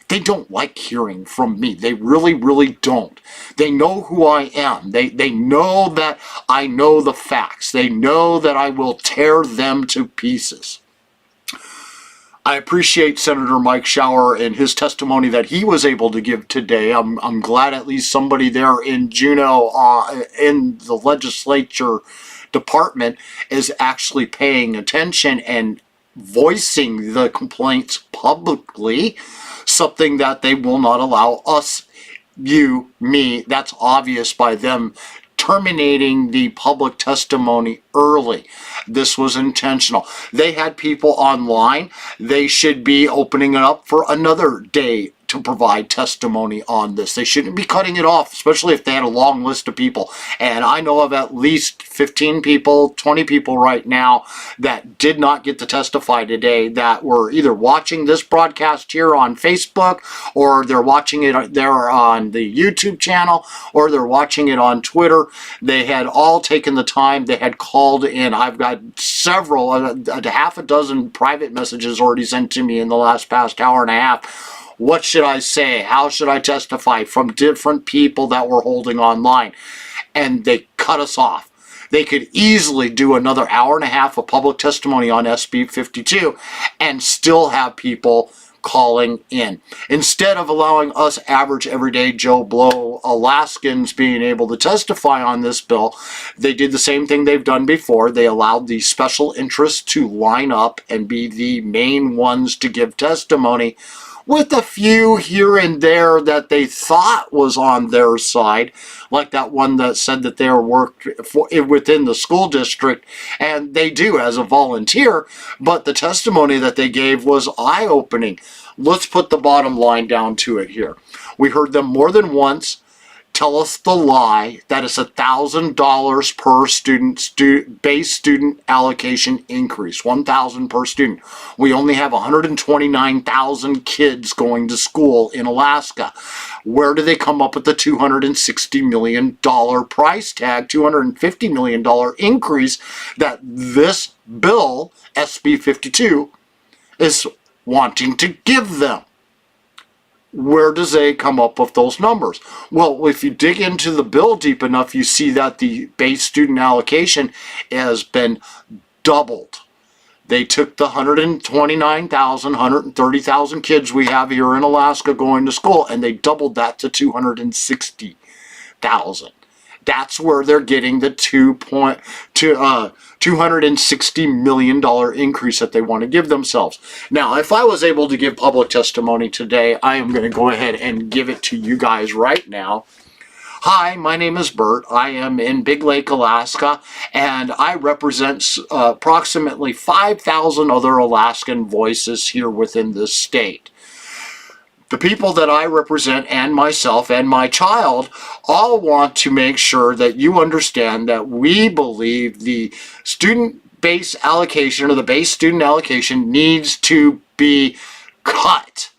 They don't like hearing from me. They really, really don't. They know who I am. They know that I know the facts. They know that I will tear them to pieces. I appreciate Senator Mike Shower and his testimony that he was able to give today. I'm glad at least somebody there in Juneau in the legislature department is actually paying attention and voicing the complaints publicly, something that they will not allow us, you, me. That's obvious by them terminating the public testimony early. This was intentional. They had people online. They should be opening it up for another day to provide testimony on this. They shouldn't be cutting it off, especially if they had a long list of people. And I know of at least 15 people, 20 people right now that did not get to testify today, that were either watching this broadcast here on Facebook, or they're watching it there on the YouTube channel, or they're watching it on Twitter. They had all taken the time. They had called in. I've got several, a half a dozen private messages already sent to me in the past hour and a half. What should I say? How should I testify? From different people that were holding online. And they cut us off. They could easily do another hour and a half of public testimony on SB52 and still have people calling in. Instead of allowing us average everyday Joe Blow Alaskans being able to testify on this bill, they did the same thing they've done before. They allowed the special interests to line up and be the main ones to give testimony, with a few here and there that they thought was on their side, like that one that said that they worked within the school district, and they do as a volunteer, but the testimony that they gave was eye-opening. Let's put the bottom line down to it here. We heard them more than once tell us the lie that it's $1,000 per student, base student allocation increase, $1,000 per student. We only have 129,000 kids going to school in Alaska. Where do they come up with the $260 million price tag, $250 million increase that this bill, SB52, is wanting to give them? Where does they come up with those numbers? Well, if you dig into the bill deep enough, you see that the base student allocation has been doubled. They took the 129,000, 130,000 kids we have here in Alaska going to school, and they doubled that to 260,000. That's where they're getting the $260 million increase that they want to give themselves. Now, if I was able to give public testimony today, I am going to go ahead and give it to you guys right now. Hi, my name is Bert. I am in Big Lake, Alaska, and I represent approximately 5,000 other Alaskan voices here within this state. The people that I represent, and myself and my child, all want to make sure that you understand that we believe the student base allocation, or the base student allocation, needs to be cut.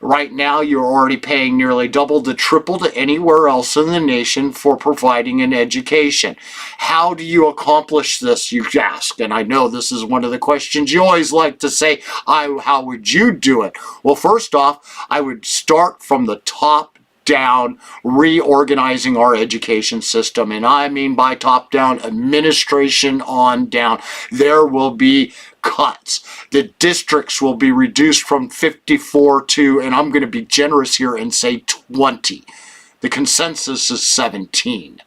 Right now, you're already paying nearly double to triple to anywhere else in the nation for providing an education. How do you accomplish this, you ask? And I know this is one of the questions you always like to say, how would you do it? Well, first off, I would start from the top down, reorganizing our education system. And I mean by top down, administration on down. There will be cuts. The districts will be reduced from 54 to, and I'm going to be generous here and say 20. The consensus is 17.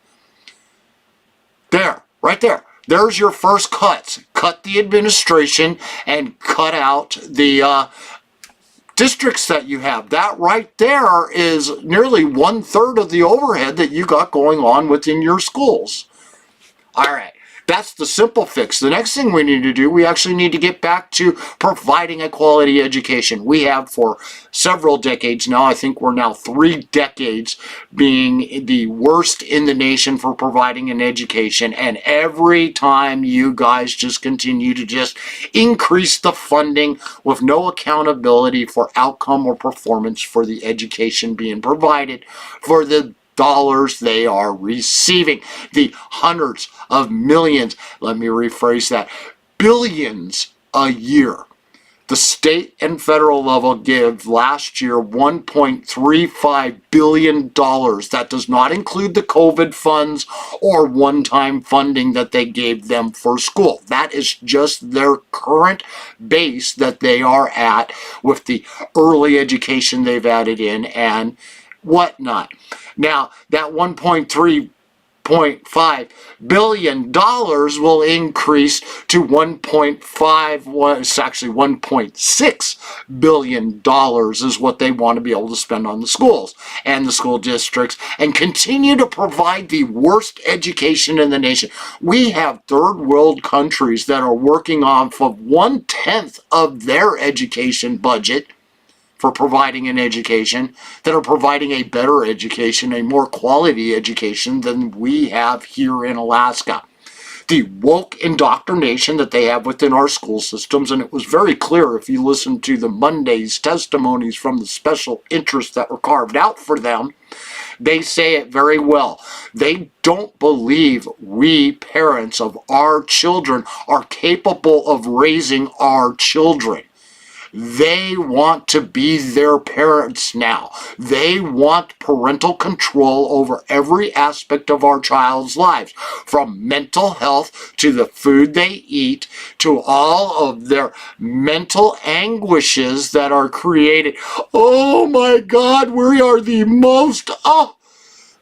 There, right there. There's your first cuts. Cut the administration and cut out the districts that you have. That right there is nearly 1/3 of the overhead that you got going on within your schools. All right. That's the simple fix. The next thing we need to do, we actually need to get back to providing a quality education. We have for several decades now, I think we're now 3 decades being the worst in the nation for providing an education, and every time you guys just continue to just increase the funding with no accountability for outcome or performance for the education being provided for the dollars they are receiving. The hundreds of millions, let me rephrase that, billions a year. The state and federal level give last year $1.35 billion. That does not include the COVID funds or one-time funding that they gave them for school. That is just their current base that they are at with the early education they've added in and whatnot. Now, that $1.5 billion will increase to $1.6 billion is what they want to be able to spend on the schools and the school districts and continue to provide the worst education in the nation. We have third world countries that are working off of 1/10 of their education budget for providing an education, that are providing a better education, a more quality education than we have here in Alaska. The woke indoctrination that they have within our school systems, and it was very clear if you listen to the Monday's testimonies from the special interests that were carved out for them, they say it very well. They don't believe we parents of our children are capable of raising our children. They want to be their parents now. They want parental control over every aspect of our child's lives, from mental health to the food they eat to all of their mental anguishes that are created. Oh my God, we are the most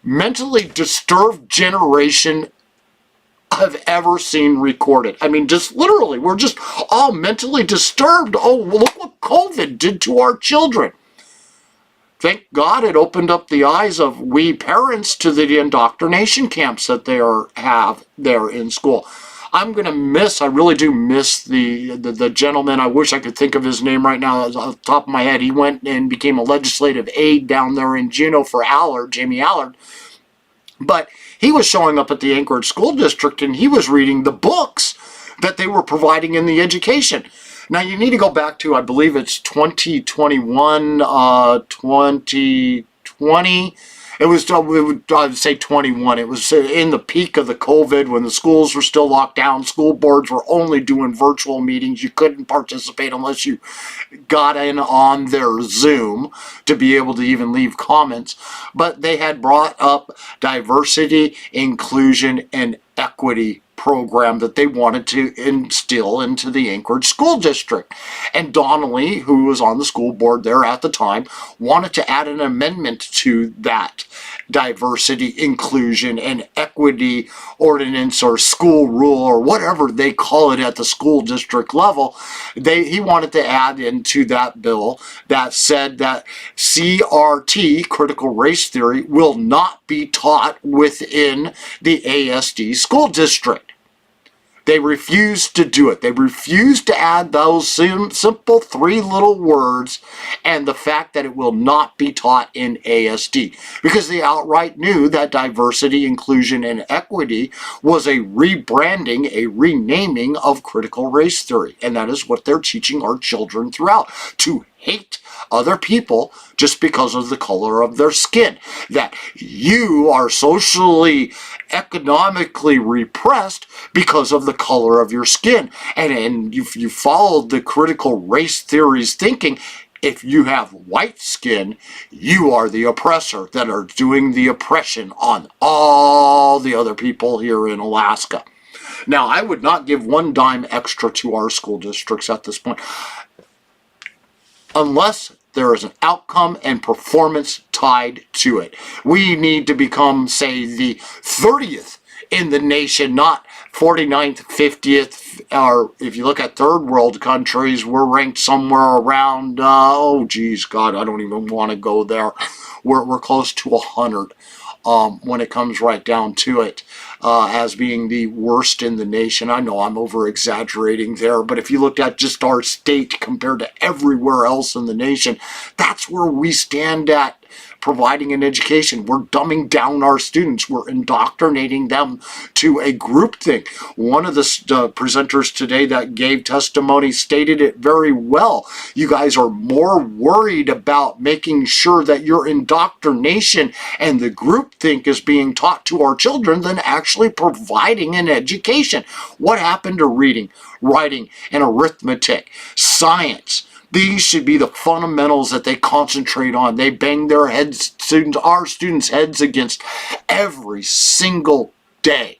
mentally disturbed generation I've ever seen recorded. I mean, just literally, we're just all mentally disturbed. Oh, look what COVID did to our children. Thank God it opened up the eyes of we parents to the indoctrination camps that they have there in school. I'm going to miss, I really do miss the gentleman. I wish I could think of his name right now off the top of my head. He went and became a legislative aide down there in Juneau for Allard, Jamie Allard. But he was showing up at the Anchorage School District and he was reading the books that they were providing in the education. Now you need to go back to, I believe it's 2021, 2020. It was, I would say 21. It was in the peak of the COVID when the schools were still locked down. School boards were only doing virtual meetings. You couldn't participate unless you got in on their Zoom to be able to even leave comments. But they had brought up diversity, inclusion, and equity program that they wanted to instill into the Anchorage School District. And Donnelly, who was on the school board there at the time, wanted to add an amendment to that diversity, inclusion, and equity ordinance or school rule or whatever they call it at the school district level. He wanted to add into that bill that said that CRT, critical race theory, will not be taught within the ASD school district. They refused to do it. They refused to add those simple 3 little words and the fact that it will not be taught in ASD, because they outright knew that diversity, inclusion, and equity was a rebranding, a renaming of critical race theory. And that is what they're teaching our children throughout, to hate other people just because of the color of their skin. That you are socially, economically repressed because of the color of your skin. And if you followed the critical race theory's thinking, if you have white skin, you are the oppressor that are doing the oppression on all the other people here in Alaska. Now, I would not give 1 dime extra to our school districts at this point, unless there is an outcome and performance tied to it. We need to become, say, the 30th in the nation, not 49th, 50th, or if you look at third world countries, we're ranked somewhere around, oh geez, God, I don't even want to go there. We're close to 100 when it comes right down to it, as being the worst in the nation. I know I'm over exaggerating there, but if you looked at just our state compared to everywhere else in the nation, that's where we stand at providing an education. We're dumbing down our students. We're indoctrinating them to a groupthink. One of the presenters today that gave testimony stated it very well. You guys are more worried about making sure that your indoctrination and the groupthink is being taught to our children than actually providing an education. What happened to reading, writing, and arithmetic, science? These should be the fundamentals that they concentrate on. They bang their heads, our students' heads against every single day.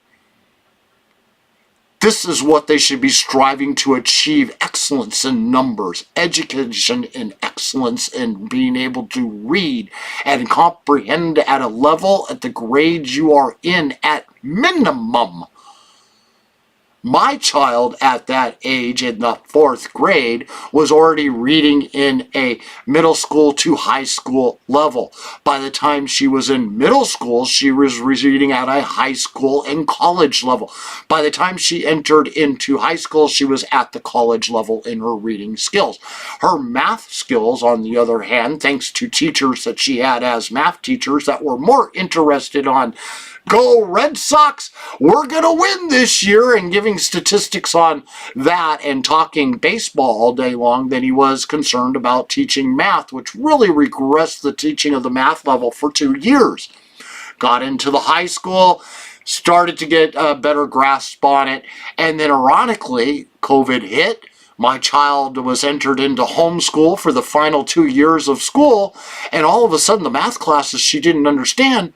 This is what they should be striving to achieve: excellence in numbers, education in excellence in being able to read and comprehend at a level at the grades you are in at minimum. My child at that age, in the 4th grade, was already reading in a middle school to high school level. By the time she was in middle school, she was reading at a high school and college level. By the time she entered into high school, she was at the college level in her reading skills. Her math skills, on the other hand, thanks to teachers that she had as math teachers that were more interested on "Go Red Sox, we're going to win this year," and giving statistics on that and talking baseball all day long, than he was concerned about teaching math, which really regressed the teaching of the math level for 2 years. Got into the high school, started to get a better grasp on it, and then ironically, COVID hit. My child was entered into homeschool for the final 2 years of school, and all of a sudden the math classes she didn't understand,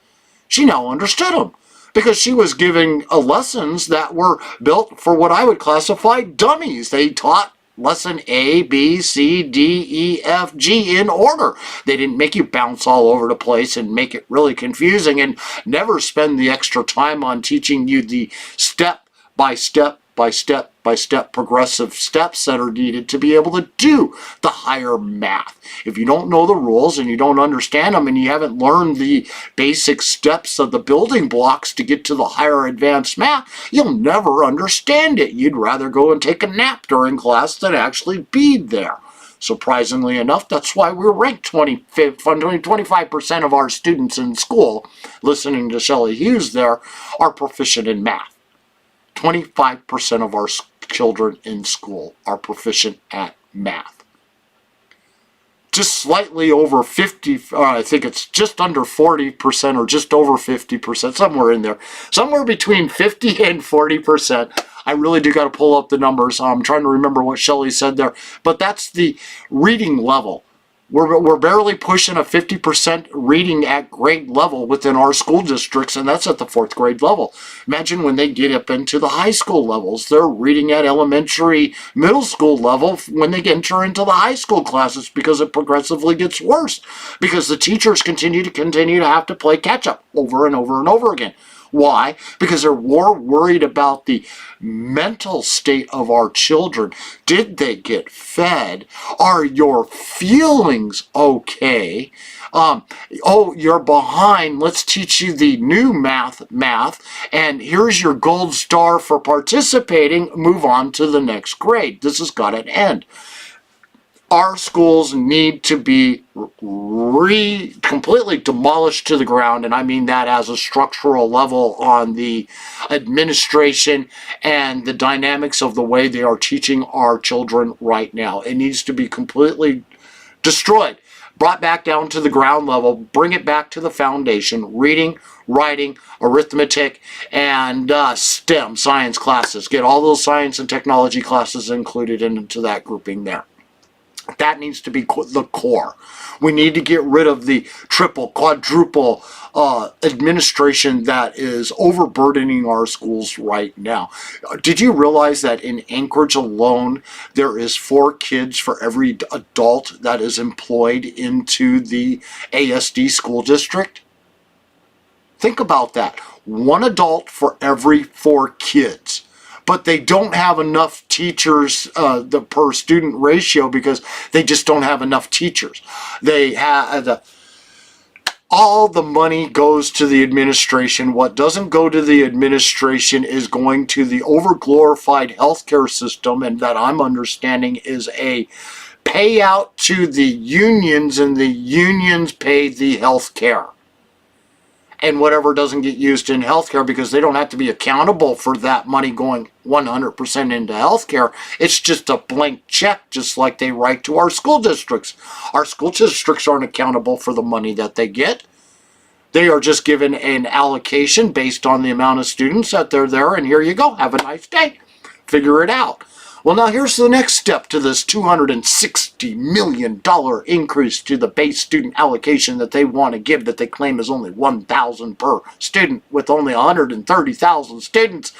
she now understood them, because she was giving lessons that were built for what I would classify dummies. They taught lesson A, B, C, D, E, F, G in order. They didn't make you bounce all over the place and make it really confusing, and never spend the extra time on teaching you the step by step by step by step progressive steps that are needed to be able to do the higher math. If you don't know the rules and you don't understand them and you haven't learned the basic steps of the building blocks to get to the higher advanced math, you'll never understand it. You'd rather go and take a nap during class than actually be there. Surprisingly enough, that's why we're ranked 25% of our students in school, listening to Shelley Hughes there, are proficient in math. 25% of our children in school are proficient at math. Just slightly over 50, I think it's just under 40% or just over 50%, somewhere in there. Somewhere between 50 and 40%. I really do got to pull up the numbers. I'm trying to remember what Shelley said there. But that's the reading level. We're barely pushing a 50% reading at grade level within our school districts, and that's at the 4th grade level. Imagine when they get up into the high school levels. They're reading at elementary, middle school level when they enter into the high school classes, because it progressively gets worse, because the teachers continue to have to play catch up over and over and over again. Why? Because they're more worried about the mental state of our children. Did they get fed? Are your feelings okay? Oh, you're behind. Let's teach you the new math, and here's your gold star for participating. Move on to the next grade. This has got to end. Our schools need to be completely demolished to the ground, and I mean that as a structural level on the administration and the dynamics of the way they are teaching our children right now. It needs to be completely destroyed, brought back down to the ground level, bring it back to the foundation: reading, writing, arithmetic, and STEM, science classes. Get all those science and technology classes included into that grouping there. That needs to be the core. We need to get rid of the triple, quadruple administration that is overburdening our schools right now. Did you realize that in Anchorage alone, there is 4 kids for every adult that is employed into the ASD school district? Think about that. 1 adult for every 4 kids. But they don't have enough teachers, the per student ratio, because they just don't have enough teachers. They have all the money goes to the administration. What doesn't go to the administration is going to the overglorified healthcare system, and that I'm understanding is a payout to the unions, and the unions pay the healthcare. And whatever doesn't get used in healthcare, because they don't have to be accountable for that money going 100% into healthcare. It's just a blank check, just like they write to our school districts. Our school districts aren't accountable for the money that they get. They are just given an allocation based on the amount of students that they're there, and here you go. Have a nice day. Figure it out. Well, now here's the next step to this $260 million increase to the base student allocation that they want to give, that they claim is only $1,000 per student with only 130,000 students.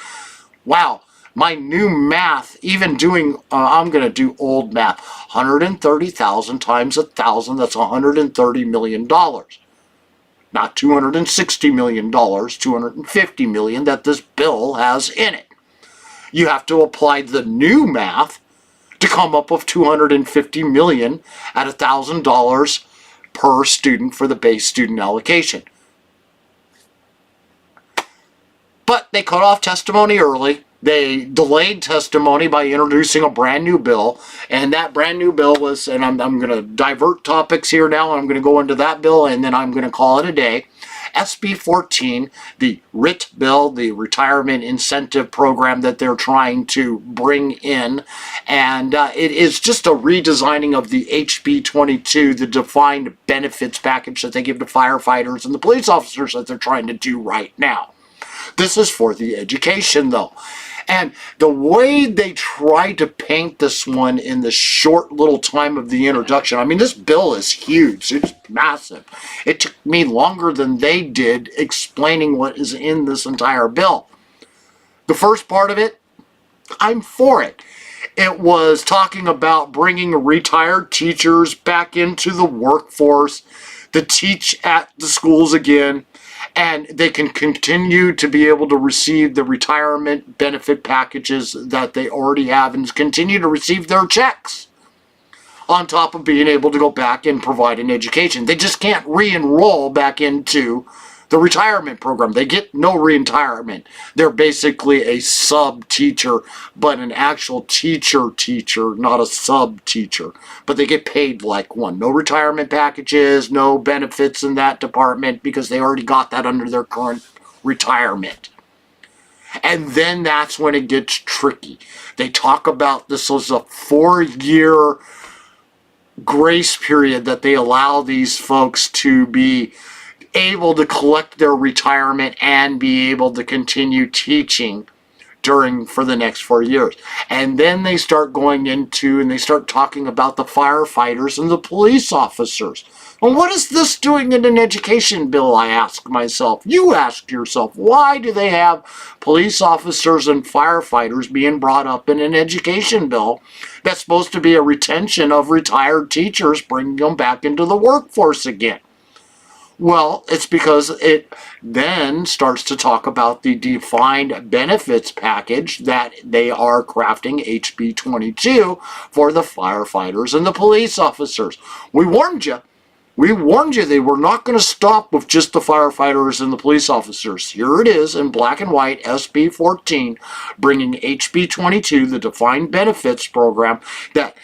Wow. My new math, even doing, I'm going to do old math, 130,000 times 1,000, that's $130 million. Not $260 million, $250 million that this bill has in it. You have to apply the new math to come up with $250 million at $1,000 per student for the base student allocation. But they cut off testimony early. They delayed testimony by introducing a brand new bill, and that brand new bill was, and I'm going to divert topics here now, and I'm going to go into that bill, and then I'm going to call it a day. SB14, the RIT bill, the Retirement Incentive Program that they're trying to bring in, and it is just a redesigning of the HB22, the defined benefits package that they give to firefighters and the police officers that they're trying to do right now. This is for the education, though. And the way they tried to paint this one in the short little time of the introduction, I mean, this bill is huge. It's massive. It took me longer than they did explaining what is in this entire bill. The first part of it, I'm for it. It was talking about bringing retired teachers back into the workforce to teach at the schools again, and they can continue to be able to receive the retirement benefit packages that they already have and continue to receive their checks on top of being able to go back and provide an education. They just can't re-enroll back into the retirement program. They get no retirement. They're basically a sub-teacher, but an actual teacher, not a sub-teacher. But they get paid like one. No retirement packages, no benefits in that department because they already got that under their current retirement. And then that's when it gets tricky. They talk about this as a 4-year grace period that they allow these folks to be able to collect their retirement and be able to continue teaching for the next 4 years. And then they start going into and they start talking about the firefighters and the police officers. Well, what is this doing in an education bill, I ask myself. You ask yourself, why do they have police officers and firefighters being brought up in an education bill that's supposed to be a retention of retired teachers, bringing them back into the workforce again? Well, it's because it then starts to talk about the defined benefits package that they are crafting, HB22, for the firefighters and the police officers. We warned you. We warned you they were not going to stop with just the firefighters and the police officers. Here it is in black and white, SB14, bringing HB22, the defined benefits program that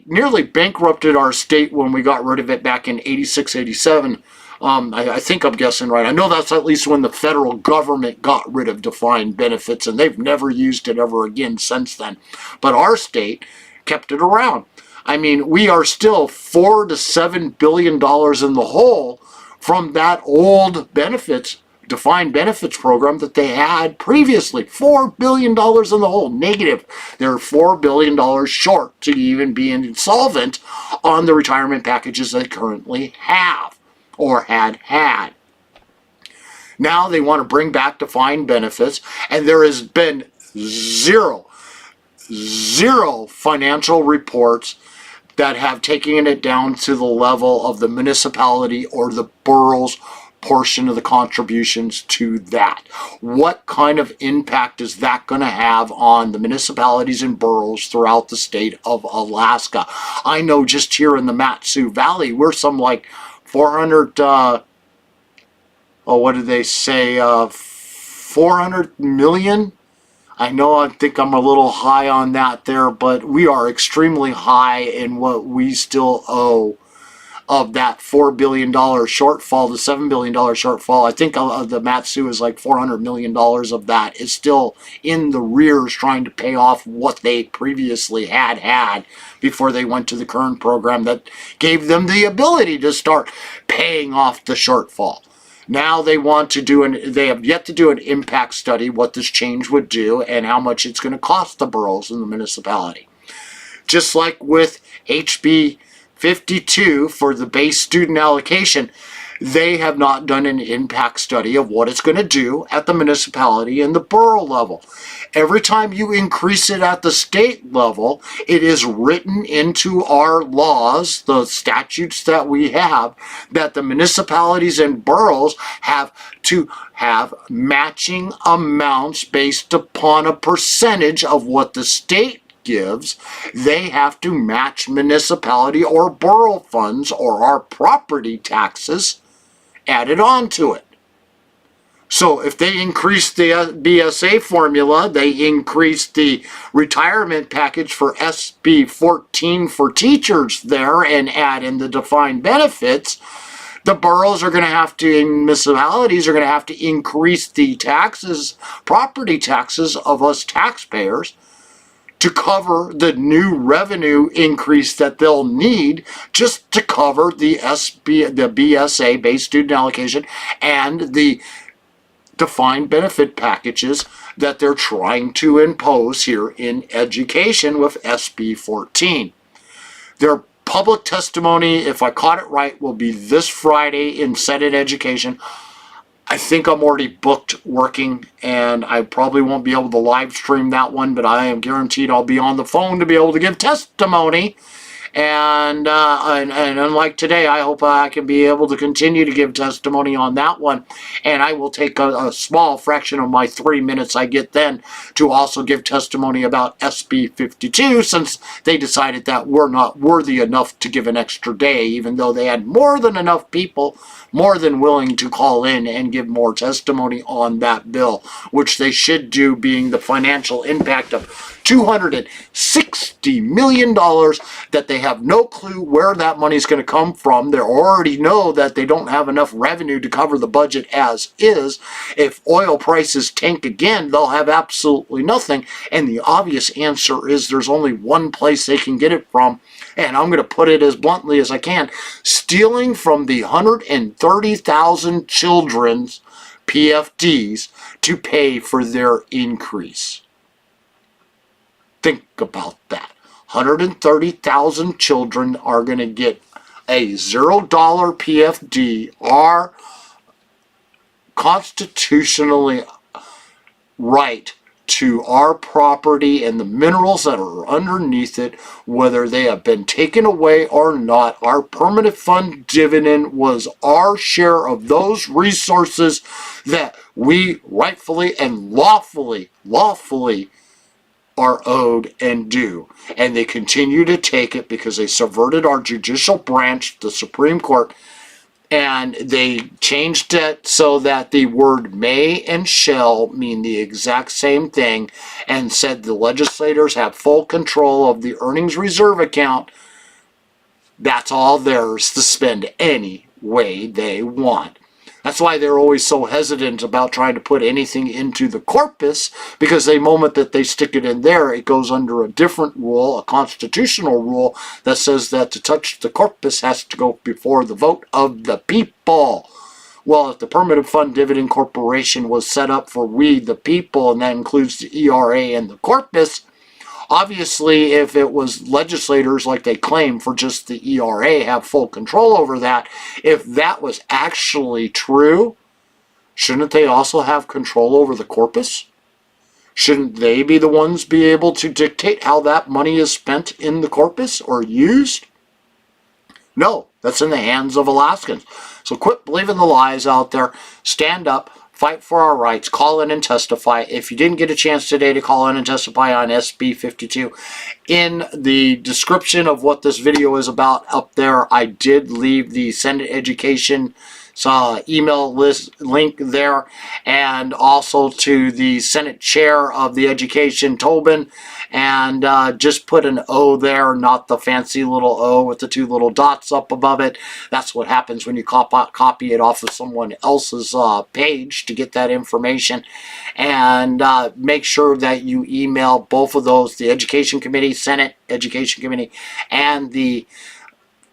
nearly bankrupted our state when we got rid of it back in 86, 87. I think I'm guessing right. I know that's at least when the federal government got rid of defined benefits, and they've never used it ever again since then. But our state kept it around. I mean, we are still $4 to $7 billion in the hole from that old defined benefits program that they had previously. $4 billion in the hole, negative. They're $4 billion short to even being insolvent on the retirement packages they currently have or had. Now they want to bring back defined benefits, and there has been zero financial reports that have taken it down to the level of the municipality or the borough's portion of the contributions to that. What kind of impact is that going to have on the municipalities and boroughs throughout the state of Alaska? I know just here in the Mat-Su Valley, we're some like 400 what did they say, 400 million? I think I'm a little high on that there, but we are extremely high in what we still owe of that $4 billion shortfall, the $7 billion shortfall. I think the Matsu is like $400 million of that is still in the rears trying to pay off what they previously had before they went to the current program that gave them the ability to start paying off the shortfall. Now they want to they have yet to do an impact study, what this change would do and how much it's going to cost the boroughs and the municipality. Just like with SB52 for the base student allocation, they have not done an impact study of what it's going to do at the municipality and the borough level. Every time you increase it at the state level, it is written into our laws, the statutes that we have, that the municipalities and boroughs have to have matching amounts based upon a percentage of what the state gives. They have to match municipality or borough funds or our property taxes added on to it. So if they increase the BSA formula, they increase the retirement package for SB14 for teachers there and add in the defined benefits, the boroughs are going to have to, and municipalities are going to have to increase the taxes, property taxes of us taxpayers to cover the new revenue increase that they'll need just to cover the BSA, base student allocation, and the defined benefit packages that they're trying to impose here in education with SB14. Their public testimony, if I caught it right, will be this Friday in Senate Education. I think I'm already booked working, and I probably won't be able to live stream that one, but I am guaranteed I'll be on the phone to be able to give testimony. And unlike today, I hope I can be able to continue to give testimony on that one. And I will take a small fraction of my 3 minutes I get then to also give testimony about SB52, since they decided that we're not worthy enough to give an extra day, even though they had more than enough people more than willing to call in and give more testimony on that bill, which they should do, being the financial impact of $260 million that they have no clue where that money is going to come from. They already know that they don't have enough revenue to cover the budget as is. If oil prices tank again, they'll have absolutely nothing. And the obvious answer is there's only one place they can get it from. And I'm going to put it as bluntly as I can: stealing from the 130,000 children's PFDs to pay for their increase. Think about that. 130,000 children are going to get a $0 PFD, are constitutionally right to our property and the minerals that are underneath it, whether they have been taken away or not. Our permanent fund dividend was our share of those resources that we rightfully and lawfully are owed and due. And they continue to take it because they subverted our judicial branch, the Supreme Court, and they changed it so that the word may and shall mean the exact same thing, and said the legislators have full control of the earnings reserve account. That's all theirs to spend any way they want. That's why they're always so hesitant about trying to put anything into the corpus, because the moment that they stick it in there, it goes under a different rule, a constitutional rule, that says that to touch the corpus has to go before the vote of the people. Well, if the Permanent Fund Dividend Corporation was set up for we, the people, and that includes the ERA and the corpus, obviously, if it was legislators, like they claim, for just the ERA have full control over that, if that was actually true, shouldn't they also have control over the corpus? Shouldn't they be the ones be able to dictate how that money is spent in the corpus or used? No, that's in the hands of Alaskans. So quit believing the lies out there. Stand up. Fight for our rights. Call in and testify. If you didn't get a chance today to call in and testify on SB52, in the description of what this video is about up there, I did leave the Senate Education email list link there, and also to the Senate Chair of the Education, Tobin, and just put an O there, not the fancy little O with the two little dots up above it. That's what happens when you copy it off of someone else's page to get that information. And make sure that you email both of those, the Education Committee, Senate Education Committee, and the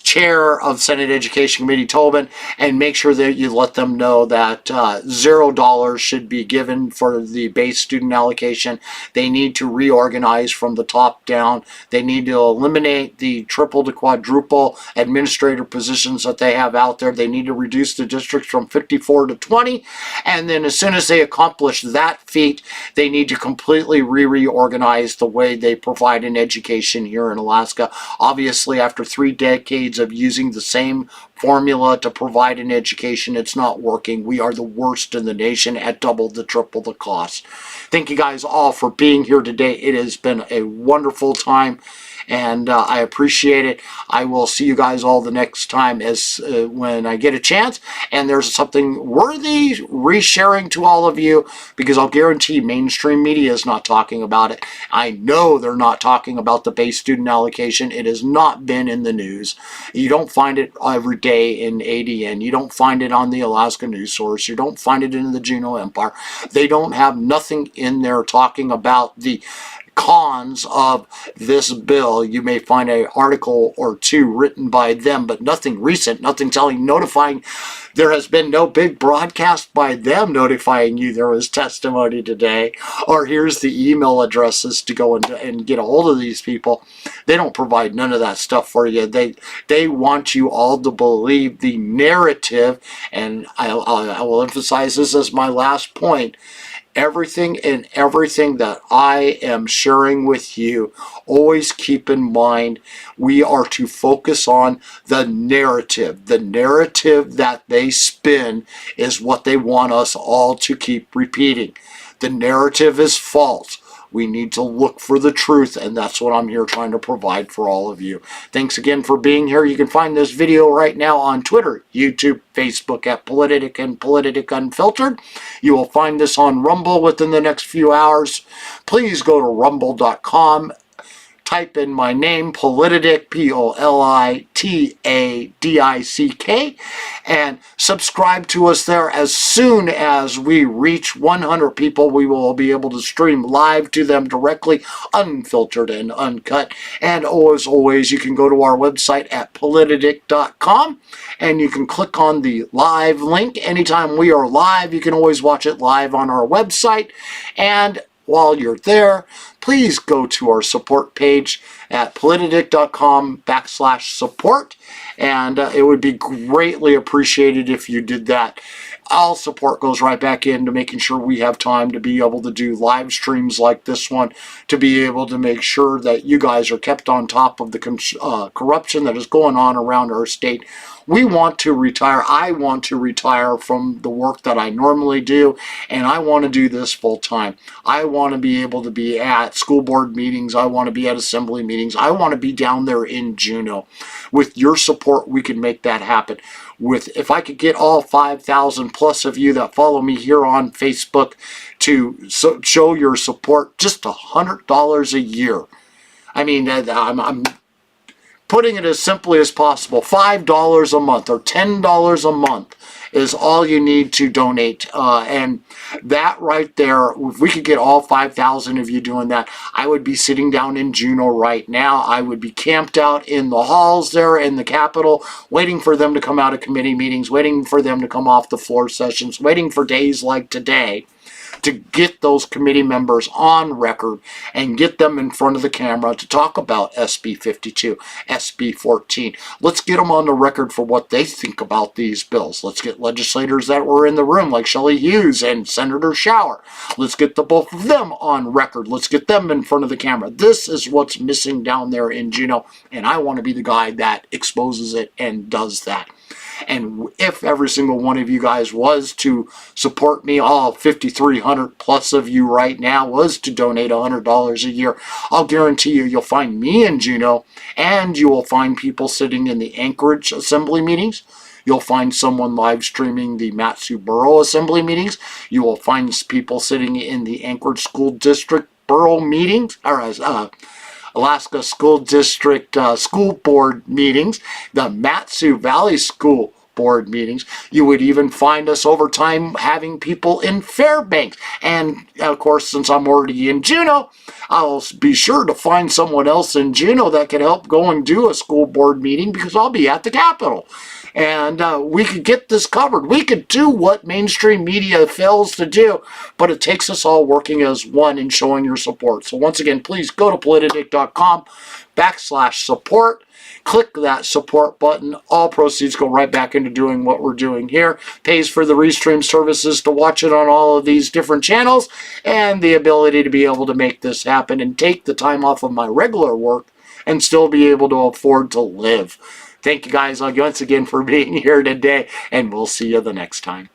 Chair of Senate Education Committee, Tobin, and make sure that you let them know that $0 should be given for the base student allocation. They need to reorganize from the top down. They need to eliminate the triple to quadruple administrator positions that they have out there. They need to reduce the districts from 54 to 20. And then as soon as they accomplish that feat, they need to completely reorganize the way they provide an education here in Alaska. Obviously, after 3 decades of using the same formula to provide an education, it's not working. We are the worst in the nation at double the triple the cost. Thank you guys all for being here today. It has been a wonderful time, and I appreciate it. I will see you guys all the next time as when I get a chance, and there's something worthy resharing to all of you, because I'll guarantee mainstream media is not talking about it. I know they're not talking about the base student allocation. It has not been in the news. You don't find it every day in ADN. You don't find it on the Alaska News Source. You don't find it in the Juneau Empire. They don't have nothing in there talking about the cons of this bill. You may find an article or two written by them, but nothing recent, nothing notifying. There has been no big broadcast by them notifying you there was testimony today, or here's the email addresses to go and get a hold of these people. They don't provide none of that stuff for you. They want you all to believe the narrative, and I will emphasize this as my last point. Everything that I am sharing with you, always keep in mind we are to focus on the narrative. The narrative that they spin is what they want us all to keep repeating. The narrative is false. We need to look for the truth, and that's what I'm here trying to provide for all of you. Thanks again for being here. You can find this video right now on Twitter, YouTube, Facebook at Politadick and Politadick Unfiltered. You will find this on Rumble within the next few hours. Please go to rumble.com. Type in my name, Politadick, Politadick, and subscribe to us there. As soon as we reach 100 people, we will be able to stream live to them directly, unfiltered and uncut. And as always, you can go to our website at politadick.com, and you can click on the live link. Anytime we are live, you can always watch it live on our website. And while you're there, please go to our support page at politadick.com/support, and it would be greatly appreciated if you did that. All support goes right back into making sure we have time to be able to do live streams like this one, to be able to make sure that you guys are kept on top of the corruption that is going on around our state. We want to retire. I want to retire from the work that I normally do, and I want to do this full time. I want to be able to be at school board meetings. I want to be at assembly meetings. I want to be down there in Juneau. With your support, we can make that happen. If I could get all 5,000 plus of you that follow me here on Facebook to show your support, just $100 a year. I mean, I'm putting it as simply as possible. $5 a month or $10 a month is all you need to donate. And that right there, if we could get all 5,000 of you doing that, I would be sitting down in Juneau right now. I would be camped out in the halls there in the Capitol, waiting for them to come out of committee meetings, waiting for them to come off the floor sessions, waiting for days like today to get those committee members on record and get them in front of the camera to talk about SB52, SB14. Let's get them on the record for what they think about these bills. Let's get legislators that were in the room like Shelley Hughes and Senator Shower. Let's get the both of them on record. Let's get them in front of the camera. This is what's missing down there in Juneau, and I want to be the guy that exposes it and does that. And if every single one of you guys was to support me, all 5,300 plus of you right now was to donate $100 a year, I'll guarantee you'll find me in Juneau, and you will find people sitting in the Anchorage assembly meetings, You'll find someone live streaming the Matsu Borough Assembly meetings. You will find people sitting in the Anchorage School District Borough meetings, or Alaska School District School Board meetings, the Matsu Valley School Board meetings. You would even find us over time having people in Fairbanks. And of course, since I'm already in Juneau, I'll be sure to find someone else in Juneau that can help go and do a school board meeting, because I'll be at the Capitol. And we could get this covered. We could do what mainstream media fails to do, but it takes us all working as one and showing your support. So once again, please go to politadick.com/support. Click that support button. All proceeds go right back into doing what we're doing here. Pays for the restream services to watch it on all of these different channels, and the ability to be able to make this happen and take the time off of my regular work and still be able to afford to live. Thank you guys once again for being here today, and we'll see you the next time.